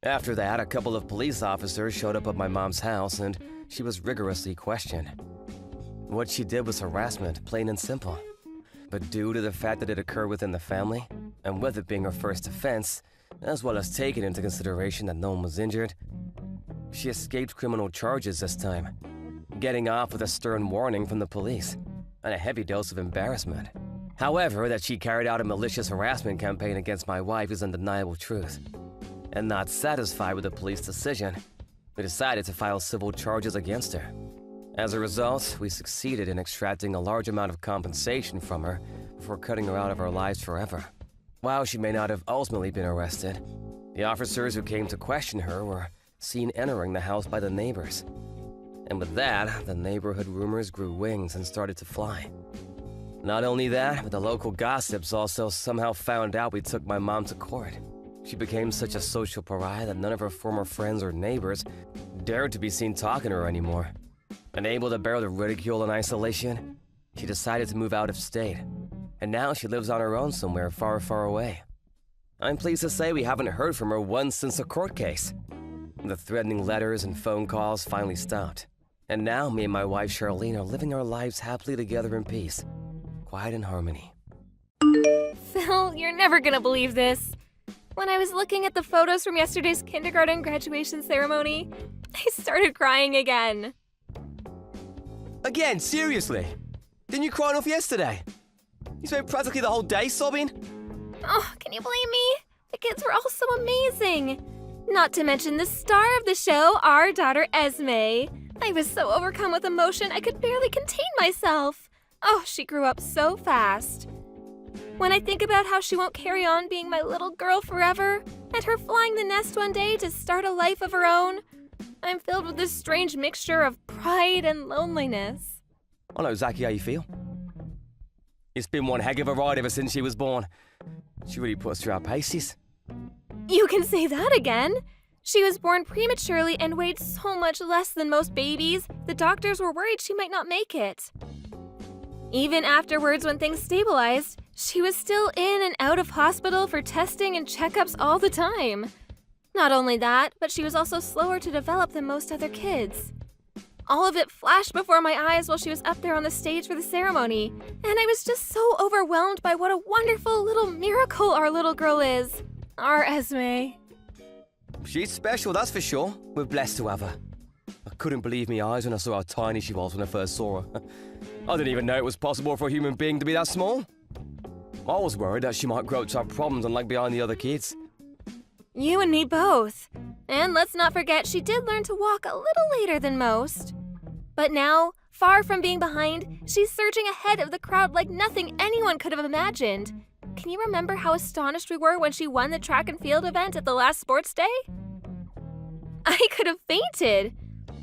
After that, a couple of police officers showed up at my mom's house and she was rigorously questioned. What she did was harassment, plain and simple. But due to the fact that it occurred within the family, and with it being her first offense, as well as taking into consideration that no one was injured, she escaped criminal charges this time, getting off with a stern warning from the police and a heavy dose of embarrassment. However, that she carried out a malicious harassment campaign against my wife is undeniable truth. And not satisfied with the police decision, we decided to file civil charges against her. As a result, we succeeded in extracting a large amount of compensation from her before cutting her out of our lives forever. While she may not have ultimately been arrested, the officers who came to question her were seen entering the house by the neighbors. And with that, the neighborhood rumors grew wings and started to fly. Not only that, but the local gossips also somehow found out we took my mom to court. She became such a social pariah that none of her former friends or neighbors dared to be seen talking to her anymore. Unable to bear the ridicule and isolation, she decided to move out of state. And now she lives on her own somewhere far, far away. I'm pleased to say we haven't heard from her once since a court case. The threatening letters and phone calls finally stopped. And now me and my wife Charlene are living our lives happily together in peace, quiet in harmony. Phil, you're never gonna believe this. When I was looking at the photos from yesterday's kindergarten graduation ceremony, I started crying again. Again, seriously? Didn't you cry enough yesterday? You spent practically the whole day sobbing? Oh, can you blame me? The kids were all so amazing. Not to mention the star of the show, our daughter Esme. I was so overcome with emotion I could barely contain myself. Oh, she grew up so fast. When I think about how she won't carry on being my little girl forever, and her flying the nest one day to start a life of her own, I'm filled with this strange mixture of pride and loneliness. I know exactly how you feel. It's been one heck of a ride ever since she was born. She really puts through our paces. You can say that again. She was born prematurely and weighed so much less than most babies, the doctors were worried she might not make it. Even afterwards, when things stabilized, she was still in and out of hospital for testing and checkups all the time. Not only that, but she was also slower to develop than most other kids. All of it flashed before my eyes while she was up there on the stage for the ceremony, and I was just so overwhelmed by what a wonderful little miracle our little girl is. Our Esme. She's special, that's for sure. We're blessed to have her. I couldn't believe my eyes when I saw how tiny she was when I first saw her. I didn't even know it was possible for a human being to be that small. I was worried that she might grow up to have problems and lag behind the other kids. You and me both. And let's not forget she did learn to walk a little later than most. But now, far from being behind, she's surging ahead of the crowd like nothing anyone could have imagined. Can you remember how astonished we were when she won the track and field event at the last sports day? I could have fainted.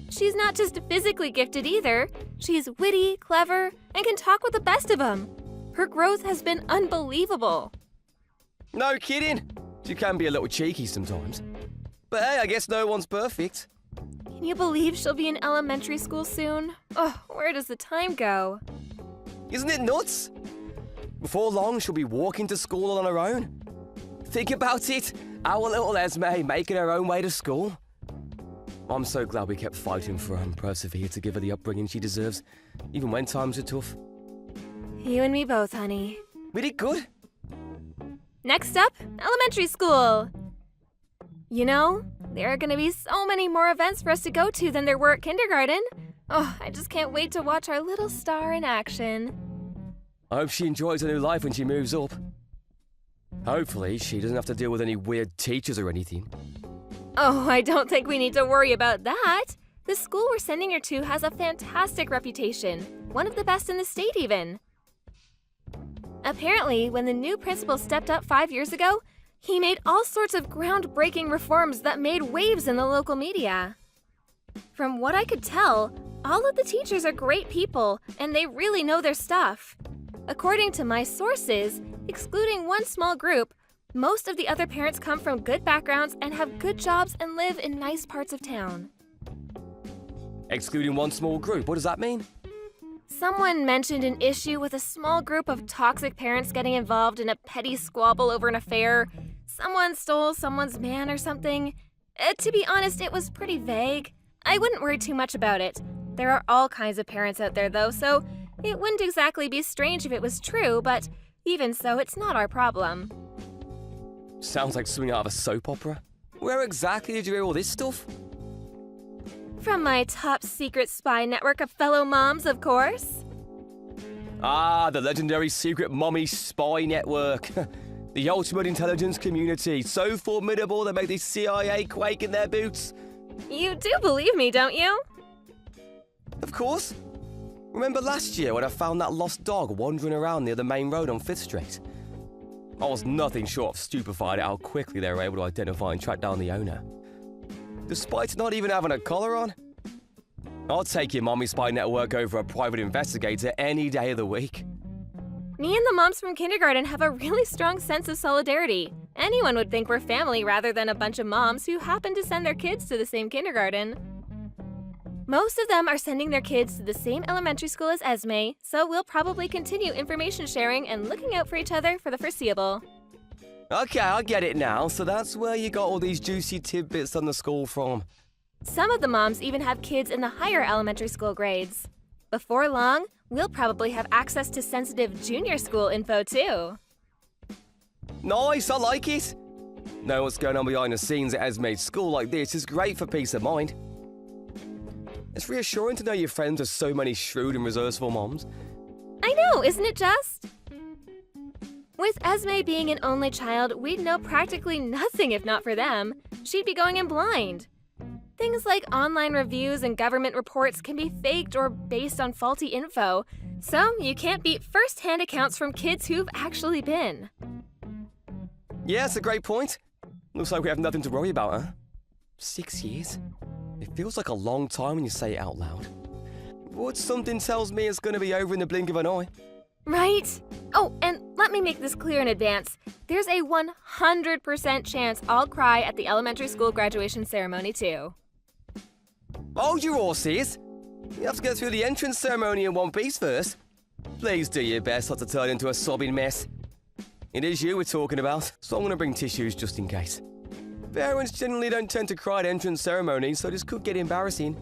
She's not just physically gifted either. She's witty, clever, and can talk with the best of them. Her growth has been unbelievable. No kidding. She can be a little cheeky sometimes. But hey, I guess no one's perfect. Can you believe she'll be in elementary school soon? Oh, where does the time go? Isn't it nuts? Before long, she'll be walking to school all on her own. Think about it. Our little Esme making her own way to school. I'm so glad we kept fighting for her and persevered to give her the upbringing she deserves, even when times are tough. You and me both, honey. We did good. Next up, elementary school. You know, there are going to be so many more events for us to go to than there were at kindergarten. Oh, I just can't wait to watch our little star in action. I hope she enjoys her new life when she moves up. Hopefully, she doesn't have to deal with any weird teachers or anything. Oh, I don't think we need to worry about that. The school we're sending her to has a fantastic reputation, one of the best in the state even. Apparently, when the new principal stepped up 5 years ago, he made all sorts of groundbreaking reforms that made waves in the local media. From what I could tell, all of the teachers are great people, and they really know their stuff. According to my sources, excluding one small group, Most of the other parents come from good backgrounds and have good jobs and live in nice parts of town. Excluding one small group, what does that mean? Someone mentioned an issue with a small group of toxic parents getting involved in a petty squabble over an affair. Someone stole someone's man or something. To be honest, it was pretty vague. I wouldn't worry too much about it. There are all kinds of parents out there, though, so it wouldn't exactly be strange if it was true, but even so, it's not our problem. Sounds like something out of a soap opera. Where exactly did you hear all this stuff? From my top secret spy network of fellow moms, of course. Ah, the legendary secret mommy spy network. The ultimate intelligence community, so formidable they make the CIA quake in their boots. You do believe me, don't you? Of course. Remember last year when I found that lost dog wandering around near the main road on 5th Street? I was nothing short of stupefied at how quickly they were able to identify and track down the owner. Despite not even having a collar on. I'll take your mommy spy network over a private investigator any day of the week. Me and the moms from kindergarten have a really strong sense of solidarity. Anyone would think we're family rather than a bunch of moms who happen to send their kids to the same kindergarten. Most of them are sending their kids to the same elementary school as Esme, so we'll probably continue information sharing and looking out for each other for the foreseeable. Okay, I get it now. So that's where you got all these juicy tidbits on the school from. Some of the moms even have kids in the higher elementary school grades. Before long, we'll probably have access to sensitive junior school info too. Nice, I like it. Know what's going on behind the scenes at Esme's school like this is great for peace of mind. It's reassuring to know your friends are so many shrewd and resourceful moms. I know, isn't it just? With Esme being an only child, we'd know practically nothing if not for them. She'd be going in blind. Things like online reviews and government reports can be faked or based on faulty info, so you can't beat first-hand accounts from kids who've actually been. Yeah, that's a great point. Looks like we have nothing to worry about, huh? 6 years? It feels like a long time when you say it out loud. But something tells me it's going to be over in the blink of an eye. Right? Oh, and let me make this clear in advance. There's a 100% chance I'll cry at the elementary school graduation ceremony too. Hold your horses! You have to get through the entrance ceremony in one piece first. Please do your best not to turn into a sobbing mess. It is you we're talking about, so I'm going to bring tissues just in case. Parents generally don't tend to cry at entrance ceremonies, so this could get embarrassing.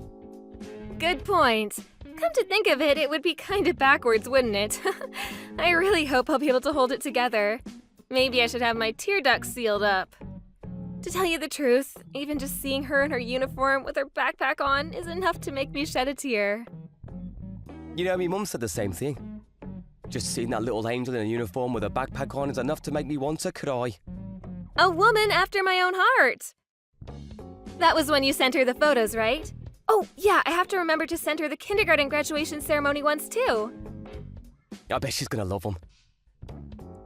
Good point. Come to think of it, it would be kind of backwards, wouldn't it? I really hope I'll be able to hold it together. Maybe I should have my tear ducts sealed up. To tell you the truth, even just seeing her in her uniform with her backpack on is enough to make me shed a tear. You know, my mum said the same thing. Just seeing that little angel in a uniform with a backpack on is enough to make me want to cry. A woman after my own heart! That was when you sent her the photos, right? Oh, yeah, I have to remember to send her the kindergarten graduation ceremony ones too. I bet she's gonna love them.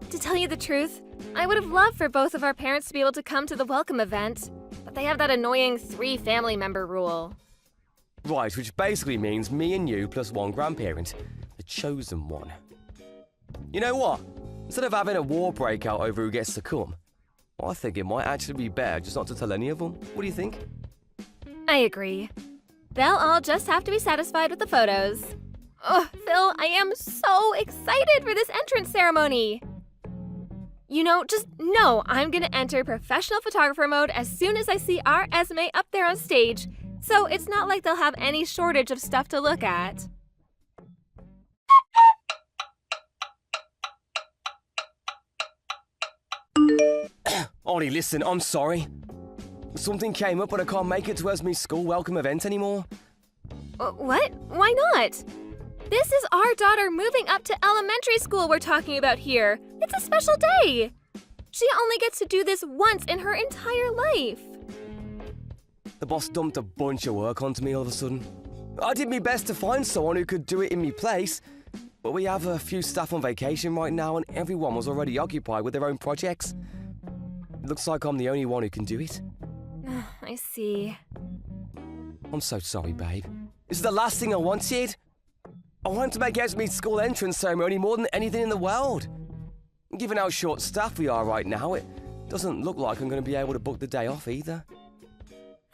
To tell you the truth, I would have loved for both of our parents to be able to come to the welcome event, but they have that annoying 3 family member rule. Right, which basically means me and you plus one grandparent. The chosen one. You know what? Instead of having a war break out over who gets to come, I think it might actually be better just not to tell any of them. What do you think? I agree. They'll all just have to be satisfied with the photos. Ugh, Phil, I am so excited for this entrance ceremony! You know, just know I'm gonna enter professional photographer mode as soon as I see our Esme up there on stage, so it's not like they'll have any shortage of stuff to look at. Ollie, listen, I'm sorry. Something came up and I can't make it to Esme's school welcome event anymore. What? Why not? This is our daughter moving up to elementary school we're talking about here. It's a special day. She only gets to do this once in her entire life. The boss dumped a bunch of work onto me all of a sudden. I did my best to find someone who could do it in my place, but we have a few staff on vacation right now and everyone was already occupied with their own projects. It looks like I'm the only one who can do it. I see. I'm so sorry, babe. This is the last thing I wanted. I wanted to make Esme's school entrance ceremony more than anything in the world. Given how short-staffed we are right now, it Doesn't look like I'm going to be able to book the day off either.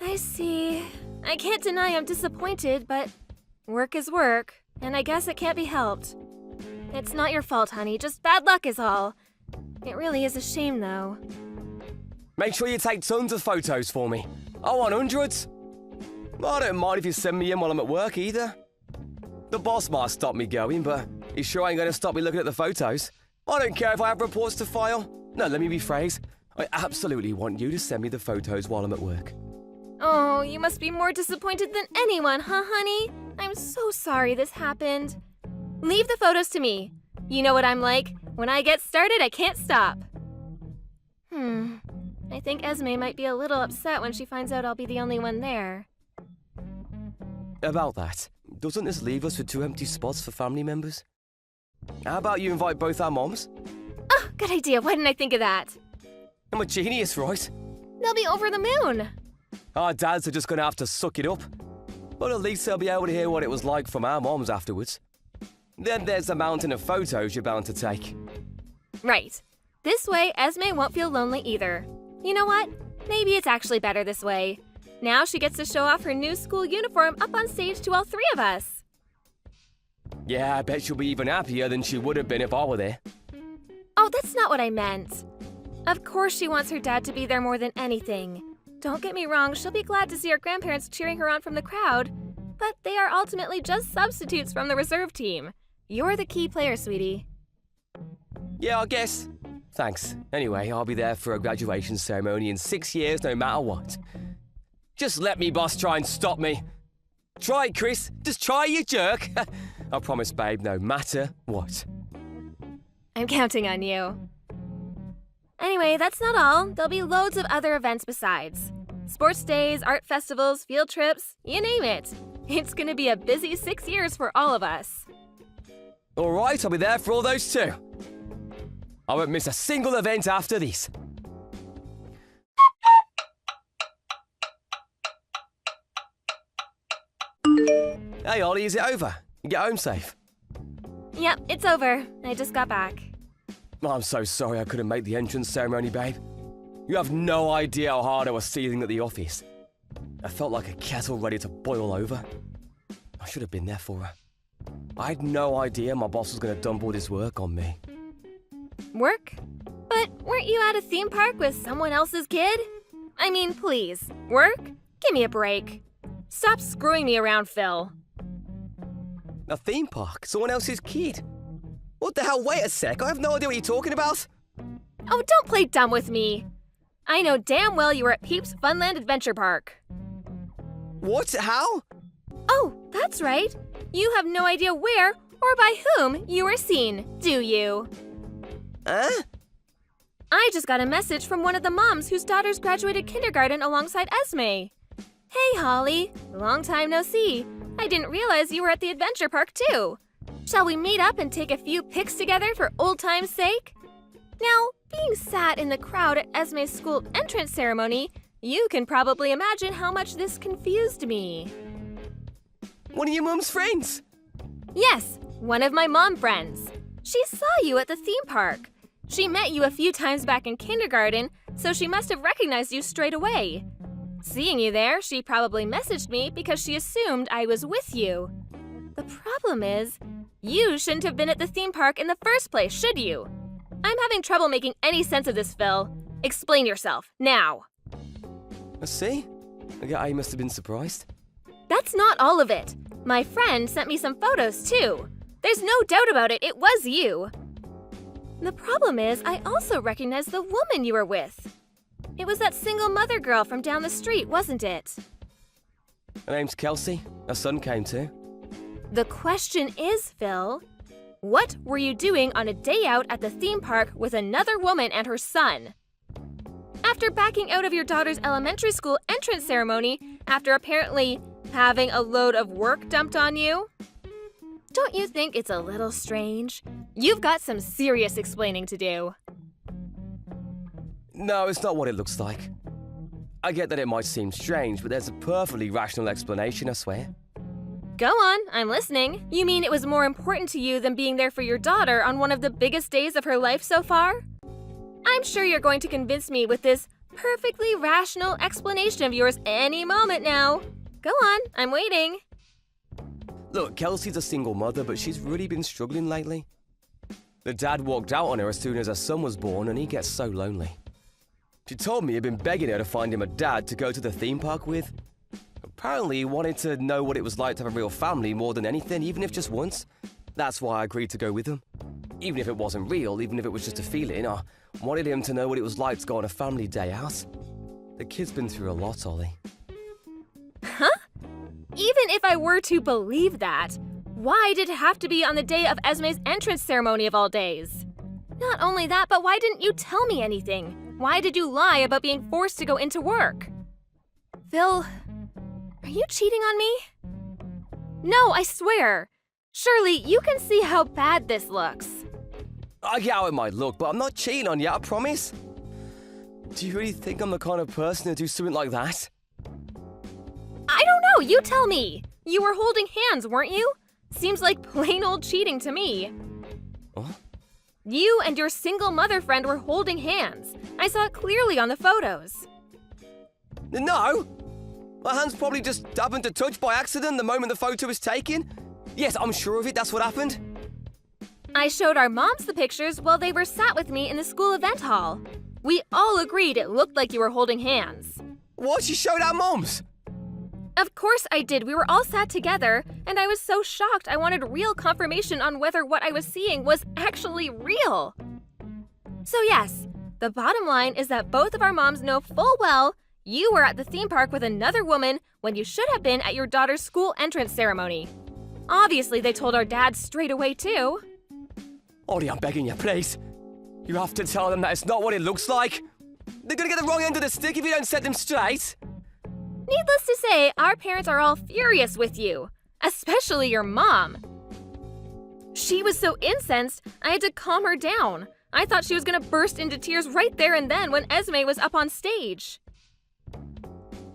I see. I can't deny I'm disappointed, but work is work, and I guess it can't be helped. It's not your fault, honey, just bad luck is all. It really is a shame, though. Make sure you take tons of photos for me. I want hundreds. I don't mind if you send me in while I'm at work either. The boss might stop me going, but he sure ain't going to stop me looking at the photos. I don't care if I have reports to file. No, let me rephrase. I absolutely want you to send me the photos while I'm at work. Oh, you must be more disappointed than anyone, huh, honey? I'm so sorry this happened. Leave the photos to me. You know what I'm like. When I get started, I can't stop. I think Esme might be a little upset when she finds out I'll be the only one there. About that, doesn't this leave us with 2 empty spots for family members? How about you invite both our moms? Oh, good idea. Why didn't I think of that? I'm a genius, right? They'll be over the moon. Our dads are just going to have to suck it up. But at least they'll be able to hear what it was like from our moms afterwards. Then there's the mountain of photos you're bound to take. Right. This way, Esme won't feel lonely either. You know what? Maybe it's actually better this way. Now she gets to show off her new school uniform up on stage to all 3 of us. Yeah, I bet she'll be even happier than she would have been if I were there. Oh, that's not what I meant. Of course she wants her dad to be there more than anything. Don't get me wrong, she'll be glad to see her grandparents cheering her on from the crowd, but they are ultimately just substitutes from the reserve team. You're the key player, sweetie. Yeah, I guess. Thanks. Anyway, I'll be there for a graduation ceremony in 6 years no matter what. Just let me, boss, try and stop me. Try it, Chris. Just try, you jerk. I promise, babe, no matter what. I'm counting on you. Anyway, that's not all. There'll be loads of other events besides. Sports days, art festivals, field trips, you name it. It's gonna be a busy 6 years for all of us. All right, I'll be there for all those too. I won't miss a single event after this. Hey, Ollie, is it over? You get home safe? Yep, it's over. I just got back. I'm so sorry I couldn't make the entrance ceremony, babe. You have no idea how hard I was seething at the office. I felt like a kettle ready to boil over. I should have been there for her. I had no idea my boss was going to dump all this work on me. Work? But weren't you at a theme park with someone else's kid? I mean, please. Work? Give me a break. Stop screwing me around, Phil. A theme park? Someone else's kid? What the hell? Wait a sec. I have no idea what you're talking about. Oh, don't play dumb with me. I know damn well you were at Peeps Funland Adventure Park. What? How? Oh, that's right. You have no idea where or by whom you were seen, do you? Huh? I just got a message from one of the moms whose daughters graduated kindergarten alongside Esme. Hey, Holly. Long time no see. I didn't realize you were at the adventure park, too. Shall we meet up and take a few pics together for old time's sake? Now, being sat in the crowd at Esme's school entrance ceremony, you can probably imagine how much this confused me. One of your mum's friends? Yes, one of my mom friends. She saw you at the theme park. She met you a few times back in kindergarten, so she must have recognized you straight away. Seeing you there, she probably messaged me because she assumed I was with you. The problem is, you shouldn't have been at the theme park in the first place, should you? I'm having trouble making any sense of this, Phil. Explain yourself, now. I see. I get how you must have been surprised. That's not all of it. My friend sent me some photos, too. There's no doubt about it, it was you. The problem is, I also recognize the woman you were with. It was that single mother girl from down the street, wasn't it? Her name's Kelsey. Her son came too. The question is, Phil, what were you doing on a day out at the theme park with another woman and her son? After backing out of your daughter's elementary school entrance ceremony, after apparently having a load of work dumped on you? Don't you think it's a little strange? You've got some serious explaining to do. No, it's not what it looks like. I get that it might seem strange, but there's a perfectly rational explanation, I swear. Go on, I'm listening. You mean it was more important to you than being there for your daughter on one of the biggest days of her life so far? I'm sure you're going to convince me with this perfectly rational explanation of yours any moment now. Go on, I'm waiting. Look, Kelsey's a single mother, but she's really been struggling lately. The dad walked out on her as soon as her son was born, and he gets so lonely. She told me he'd been begging her to find him a dad to go to the theme park with. Apparently, he wanted to know what it was like to have a real family more than anything, even if just once. That's why I agreed to go with him. Even if it wasn't real, even if it was just a feeling, I wanted him to know what it was like to go on a family day out. The kid's been through a lot, Ollie. Huh? Even if I were to believe that, why did it have to be on the day of Esme's entrance ceremony of all days? Not only that, but why didn't you tell me anything? Why did you lie about being forced to go into work? Phil, are you cheating on me? No, I swear. Surely you can see how bad this looks. I get how it might look, but I'm not cheating on you, I promise. Do you really think I'm the kind of person to do something like that? I don't know, you tell me. You were holding hands, weren't you? Seems like plain old cheating to me. What? You and your single mother friend were holding hands. I saw it clearly on the photos. No! My hands probably just happened to touch by accident the moment the photo was taken. Yes, I'm sure of it, that's what happened. I showed our moms the pictures while they were sat with me in the school event hall. We all agreed it looked like you were holding hands. What? You showed our moms? Of course I did. We were all sat together, and I was so shocked I wanted real confirmation on whether what I was seeing was actually real. So yes, the bottom line is that both of our moms know full well you were at the theme park with another woman when you should have been at your daughter's school entrance ceremony. Obviously, they told our dads straight away, too. Ollie, I'm begging you, please. You have to tell them that it's not what it looks like. They're gonna get the wrong end of the stick if you don't set them straight. Needless to say, our parents are all furious with you, especially your mom. She was so incensed, I had to calm her down. I thought she was gonna burst into tears right there and then when Esme was up on stage.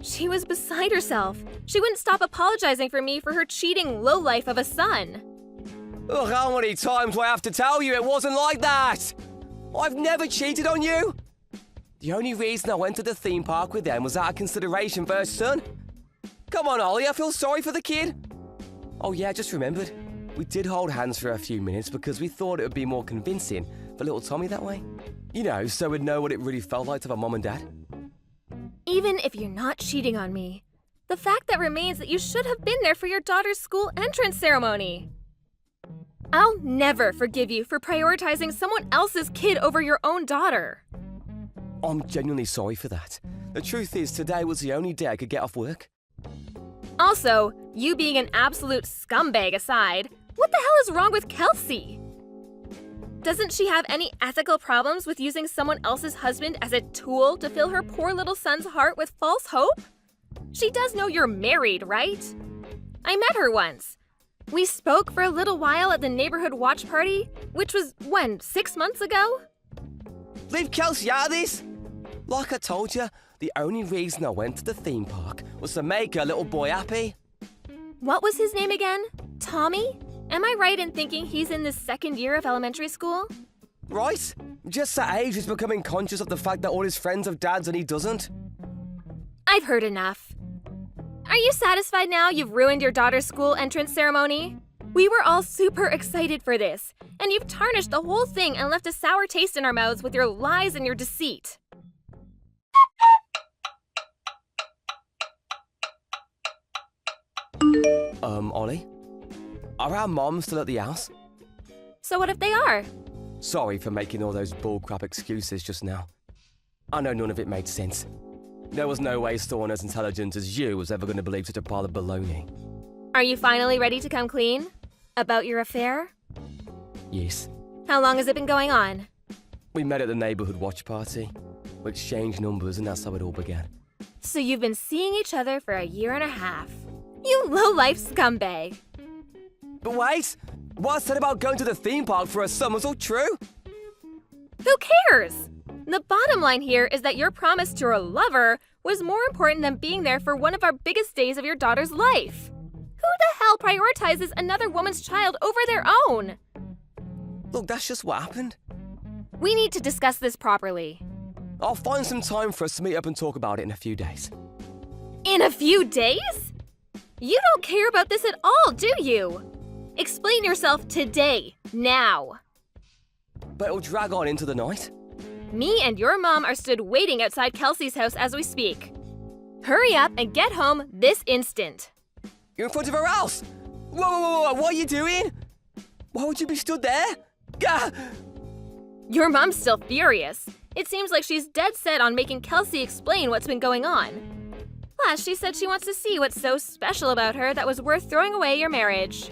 She was beside herself. She wouldn't stop apologizing for me for her cheating lowlife of a son. Ugh, how many times do I have to tell you it wasn't like that? I've never cheated on you. The only reason I went to the theme park with them was out of consideration for her son. Come on, Ollie, I feel sorry for the kid. Oh yeah, I just remembered. We did hold hands for a few minutes because we thought it would be more convincing for little Tommy that way. You know, so we'd know what it really felt like to have a mom and dad. Even if you're not cheating on me, the fact that remains that you should have been there for your daughter's school entrance ceremony. I'll never forgive you for prioritizing someone else's kid over your own daughter. I'm genuinely sorry for that. The truth is, today was the only day I could get off work. Also, you being an absolute scumbag aside, what the hell is wrong with Kelsey? Doesn't she have any ethical problems with using someone else's husband as a tool to fill her poor little son's heart with false hope? She does know you're married, right? I met her once. We spoke for a little while at the neighborhood watch party, which was, when, 6 months ago? Leave Kelsey out of this! Like I told you, the only reason I went to the theme park was to make her little boy happy. What was his name again? Tommy? Am I right in thinking he's in the second year of elementary school? Right? Just that age he's becoming conscious of the fact that all his friends have dads and he doesn't. I've heard enough. Are you satisfied now you've ruined your daughter's school entrance ceremony? We were all super excited for this, and you've tarnished the whole thing and left a sour taste in our mouths with your lies and your deceit. Ollie? Are our moms still at the house? So what if they are? Sorry for making all those bullcrap excuses just now. I know none of it made sense. There was no way someone as intelligent as you was ever going to believe such a pile of baloney. Are you finally ready to come clean? About your affair? Yes. How long has it been going on? We met at the neighborhood watch party. We exchanged numbers and that's how it all began. So you've been seeing each other for a year and a half. You low-life scumbag. But wait! What I said about going to the theme park for a son was all true? Who cares? The bottom line here is that your promise to your lover was more important than being there for one of our biggest days of your daughter's life. Who the hell prioritizes another woman's child over their own? Look, that's just what happened. We need to discuss this properly. I'll find some time for us to meet up and talk about it in a few days. In a few days? You don't care about this at all, do you? Explain yourself today, now. But it'll drag on into the night. Me and your mom are stood waiting outside Kelsey's house as we speak. Hurry up and get home this instant. You're in front of her house! Whoa, whoa, whoa, whoa, what are you doing? Why would you be stood there? Gah! Your mom's still furious. It seems like she's dead set on making Kelsey explain what's been going on. Plus, she said she wants to see what's so special about her that was worth throwing away your marriage.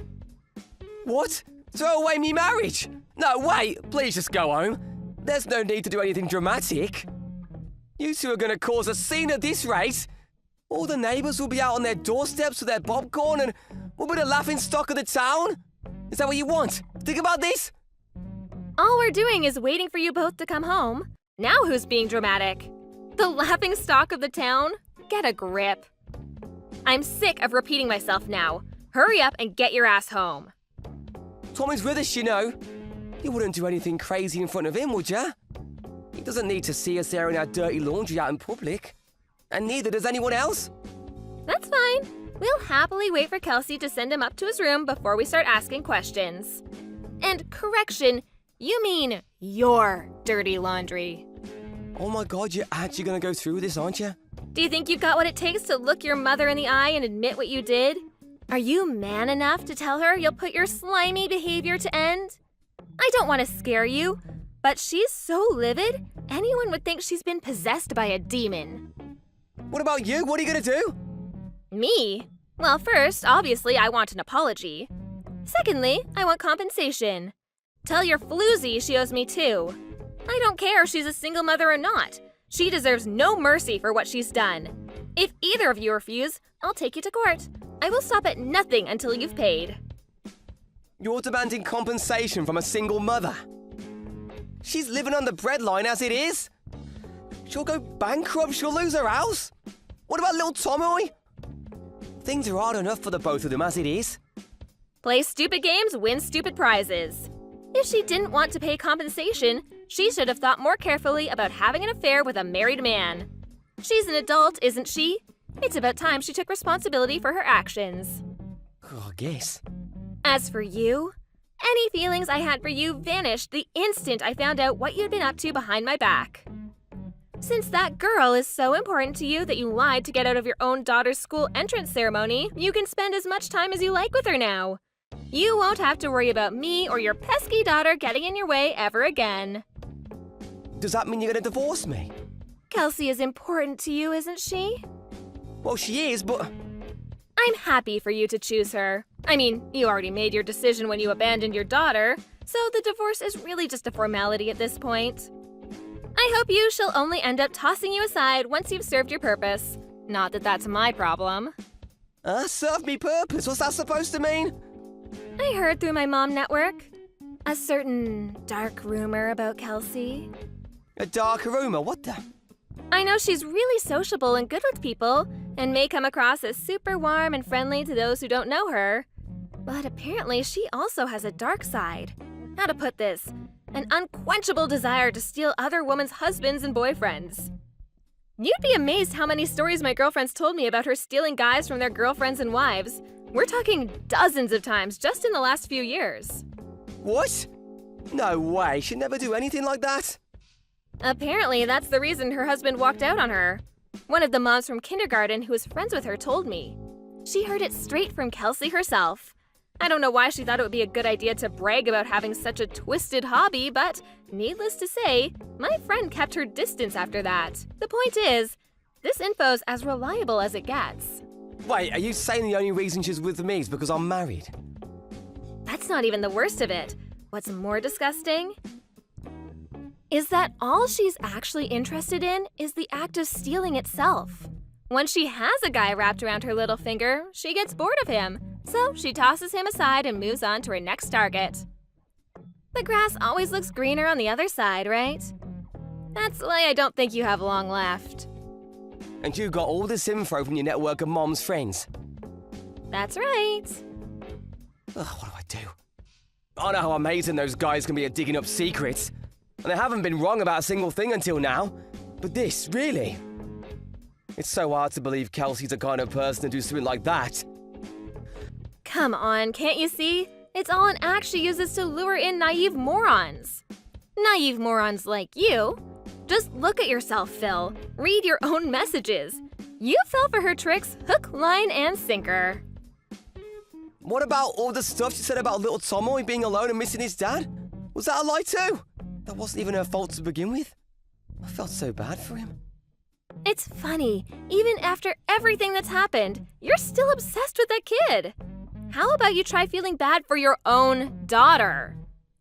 What? Throw away me marriage? No, wait, please just go home. There's no need to do anything dramatic. You two are gonna cause a scene at this rate. All the neighbours will be out on their doorsteps with their popcorn and we'll be the laughing stock of the town. Is that what you want? Think about this. All we're doing is waiting for you both to come home. Now who's being dramatic? The laughing stock of the town? Get a grip. I'm sick of repeating myself now. Hurry up and get your ass home. Tommy's with us, you know. You wouldn't do anything crazy in front of him, would ya? He doesn't need to see us airing our dirty laundry out in public. And neither does anyone else. That's fine. We'll happily wait for Kelsey to send him up to his room before we start asking questions. And correction, you mean your dirty laundry. Oh my God, you're actually gonna go through with this, aren't you? Do you think you've got what it takes to look your mother in the eye and admit what you did? Are you man enough to tell her you'll put your slimy behavior to end? I don't want to scare you, but she's so livid, anyone would think she's been possessed by a demon. What about you? What are you gonna do? Me? Well, first, obviously, I want an apology. Secondly, I want compensation. Tell your floozy she owes me too. I don't care if she's a single mother or not. She deserves no mercy for what she's done. If either of you refuse, I'll take you to court. I will stop at nothing until you've paid. You're demanding compensation from a single mother. She's living on the breadline as it is. She'll go bankrupt, she'll lose her house. What about little Tommy? Things are hard enough for the both of them as it is. Play stupid games, win stupid prizes. If she didn't want to pay compensation, she should have thought more carefully about having an affair with a married man. She's an adult, isn't she? It's about time she took responsibility for her actions. Oh, I guess. As for you, any feelings I had for you vanished the instant I found out what you'd been up to behind my back. Since that girl is so important to you that you lied to get out of your own daughter's school entrance ceremony, you can spend as much time as you like with her now. You won't have to worry about me or your pesky daughter getting in your way ever again. Does that mean you're gonna divorce me? Kelsey is important to you, isn't she? Well, she is, but... I'm happy for you to choose her. I mean, you already made your decision when you abandoned your daughter, so the divorce is really just a formality at this point. I hope she'll only end up tossing you aside once you've served your purpose. Not that that's my problem. Serve me purpose? What's that supposed to mean? I heard through my mom network a certain dark rumor about Kelsey. A dark rumor? What the... I know she's really sociable and good with people, and may come across as super warm and friendly to those who don't know her. But apparently she also has a dark side. How to put this? An unquenchable desire to steal other women's husbands and boyfriends. You'd be amazed how many stories my girlfriends told me about her stealing guys from their girlfriends and wives. We're talking dozens of times just in the last few years. What? No way, she'd never do anything like that. Apparently, that's the reason her husband walked out on her. One of the moms from kindergarten who was friends with her told me. She heard it straight from Kelsey herself. I don't know why she thought it would be a good idea to brag about having such a twisted hobby, but needless to say, my friend kept her distance after that. The point is, this info's as reliable as it gets. Wait, are you saying the only reason she's with me is because I'm married? That's not even the worst of it. What's more disgusting is that all she's actually interested in is the act of stealing itself. Once she has a guy wrapped around her little finger, she gets bored of him, so she tosses him aside and moves on to her next target. The grass always looks greener on the other side, right? That's why I don't think you have long left. And you got all this info from your network of mom's friends? That's right. Ugh, what do I do? I know how amazing those guys can be at digging up secrets. And I haven't been wrong about a single thing until now. But this, really? It's so hard to believe Kelsey's the kind of person to do something like that. Come on, can't you see? It's all an act she uses to lure in naive morons. Naive morons like you. Just look at yourself, Phil. Read your own messages. You fell for her tricks, hook, line, and sinker. What about all the stuff she said about little Tomoy being alone and missing his dad? Was that a lie too? That wasn't even her fault to begin with. I felt so bad for him. It's funny, even after everything that's happened, you're still obsessed with that kid. How about you try feeling bad for your own daughter?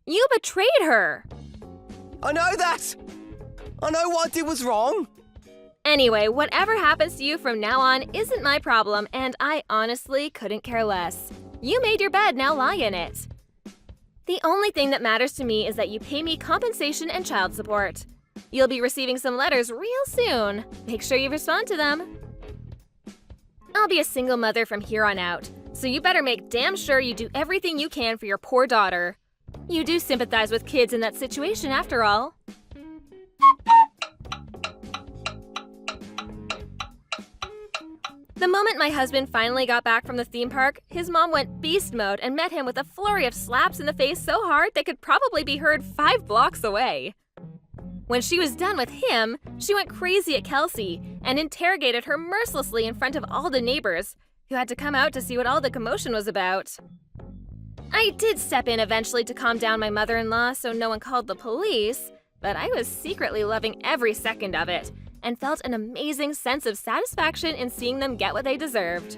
You betrayed her. I know that! I know what I did was wrong. Anyway, whatever happens to you from now on isn't my problem, and I honestly couldn't care less. You made your bed, now lie in it. The only thing that matters to me is that you pay me compensation and child support. You'll be receiving some letters real soon. Make sure you respond to them. I'll be a single mother from here on out, so you better make damn sure you do everything you can for your poor daughter. You do sympathize with kids in that situation after all. The moment my husband finally got back from the theme park, his mom went beast mode and met him with a flurry of slaps in the face so hard they could probably be heard 5 blocks away. When she was done with him, she went crazy at Kelsey and interrogated her mercilessly in front of all the neighbors, who had to come out to see what all the commotion was about. I did step in eventually to calm down my mother-in-law so no one called the police, but I was secretly loving every second of it and felt an amazing sense of satisfaction in seeing them get what they deserved.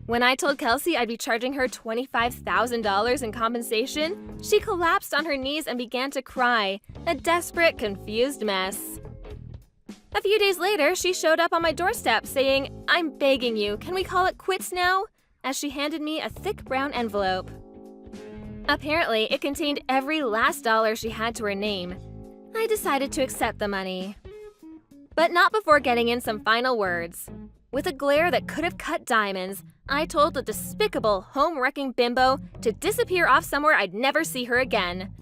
When I told Kelsey I'd be charging her $25,000 in compensation, she collapsed on her knees and began to cry, a desperate, confused mess. A few days later, she showed up on my doorstep saying, "I'm begging you, can we call it quits now?" as she handed me a thick brown envelope. Apparently, it contained every last dollar she had to her name. I decided to accept the money. But not before getting in some final words. With a glare that could have cut diamonds, I told the despicable, home-wrecking bimbo to disappear off somewhere I'd never see her again.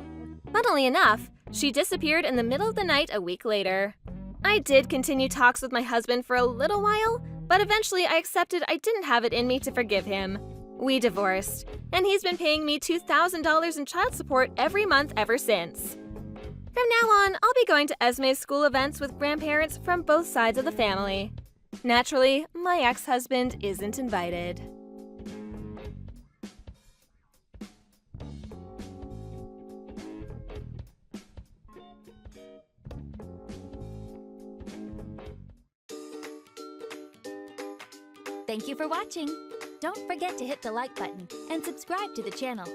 Funnily enough, she disappeared in the middle of the night a week later. I did continue talks with my husband for a little while, but eventually I accepted I didn't have it in me to forgive him. We divorced, and he's been paying me $2,000 in child support every month ever since. From now on, I'll be going to Esme's school events with grandparents from both sides of the family. Naturally, my ex-husband isn't invited. Thank you for watching. Don't forget to hit the like button and subscribe to the channel.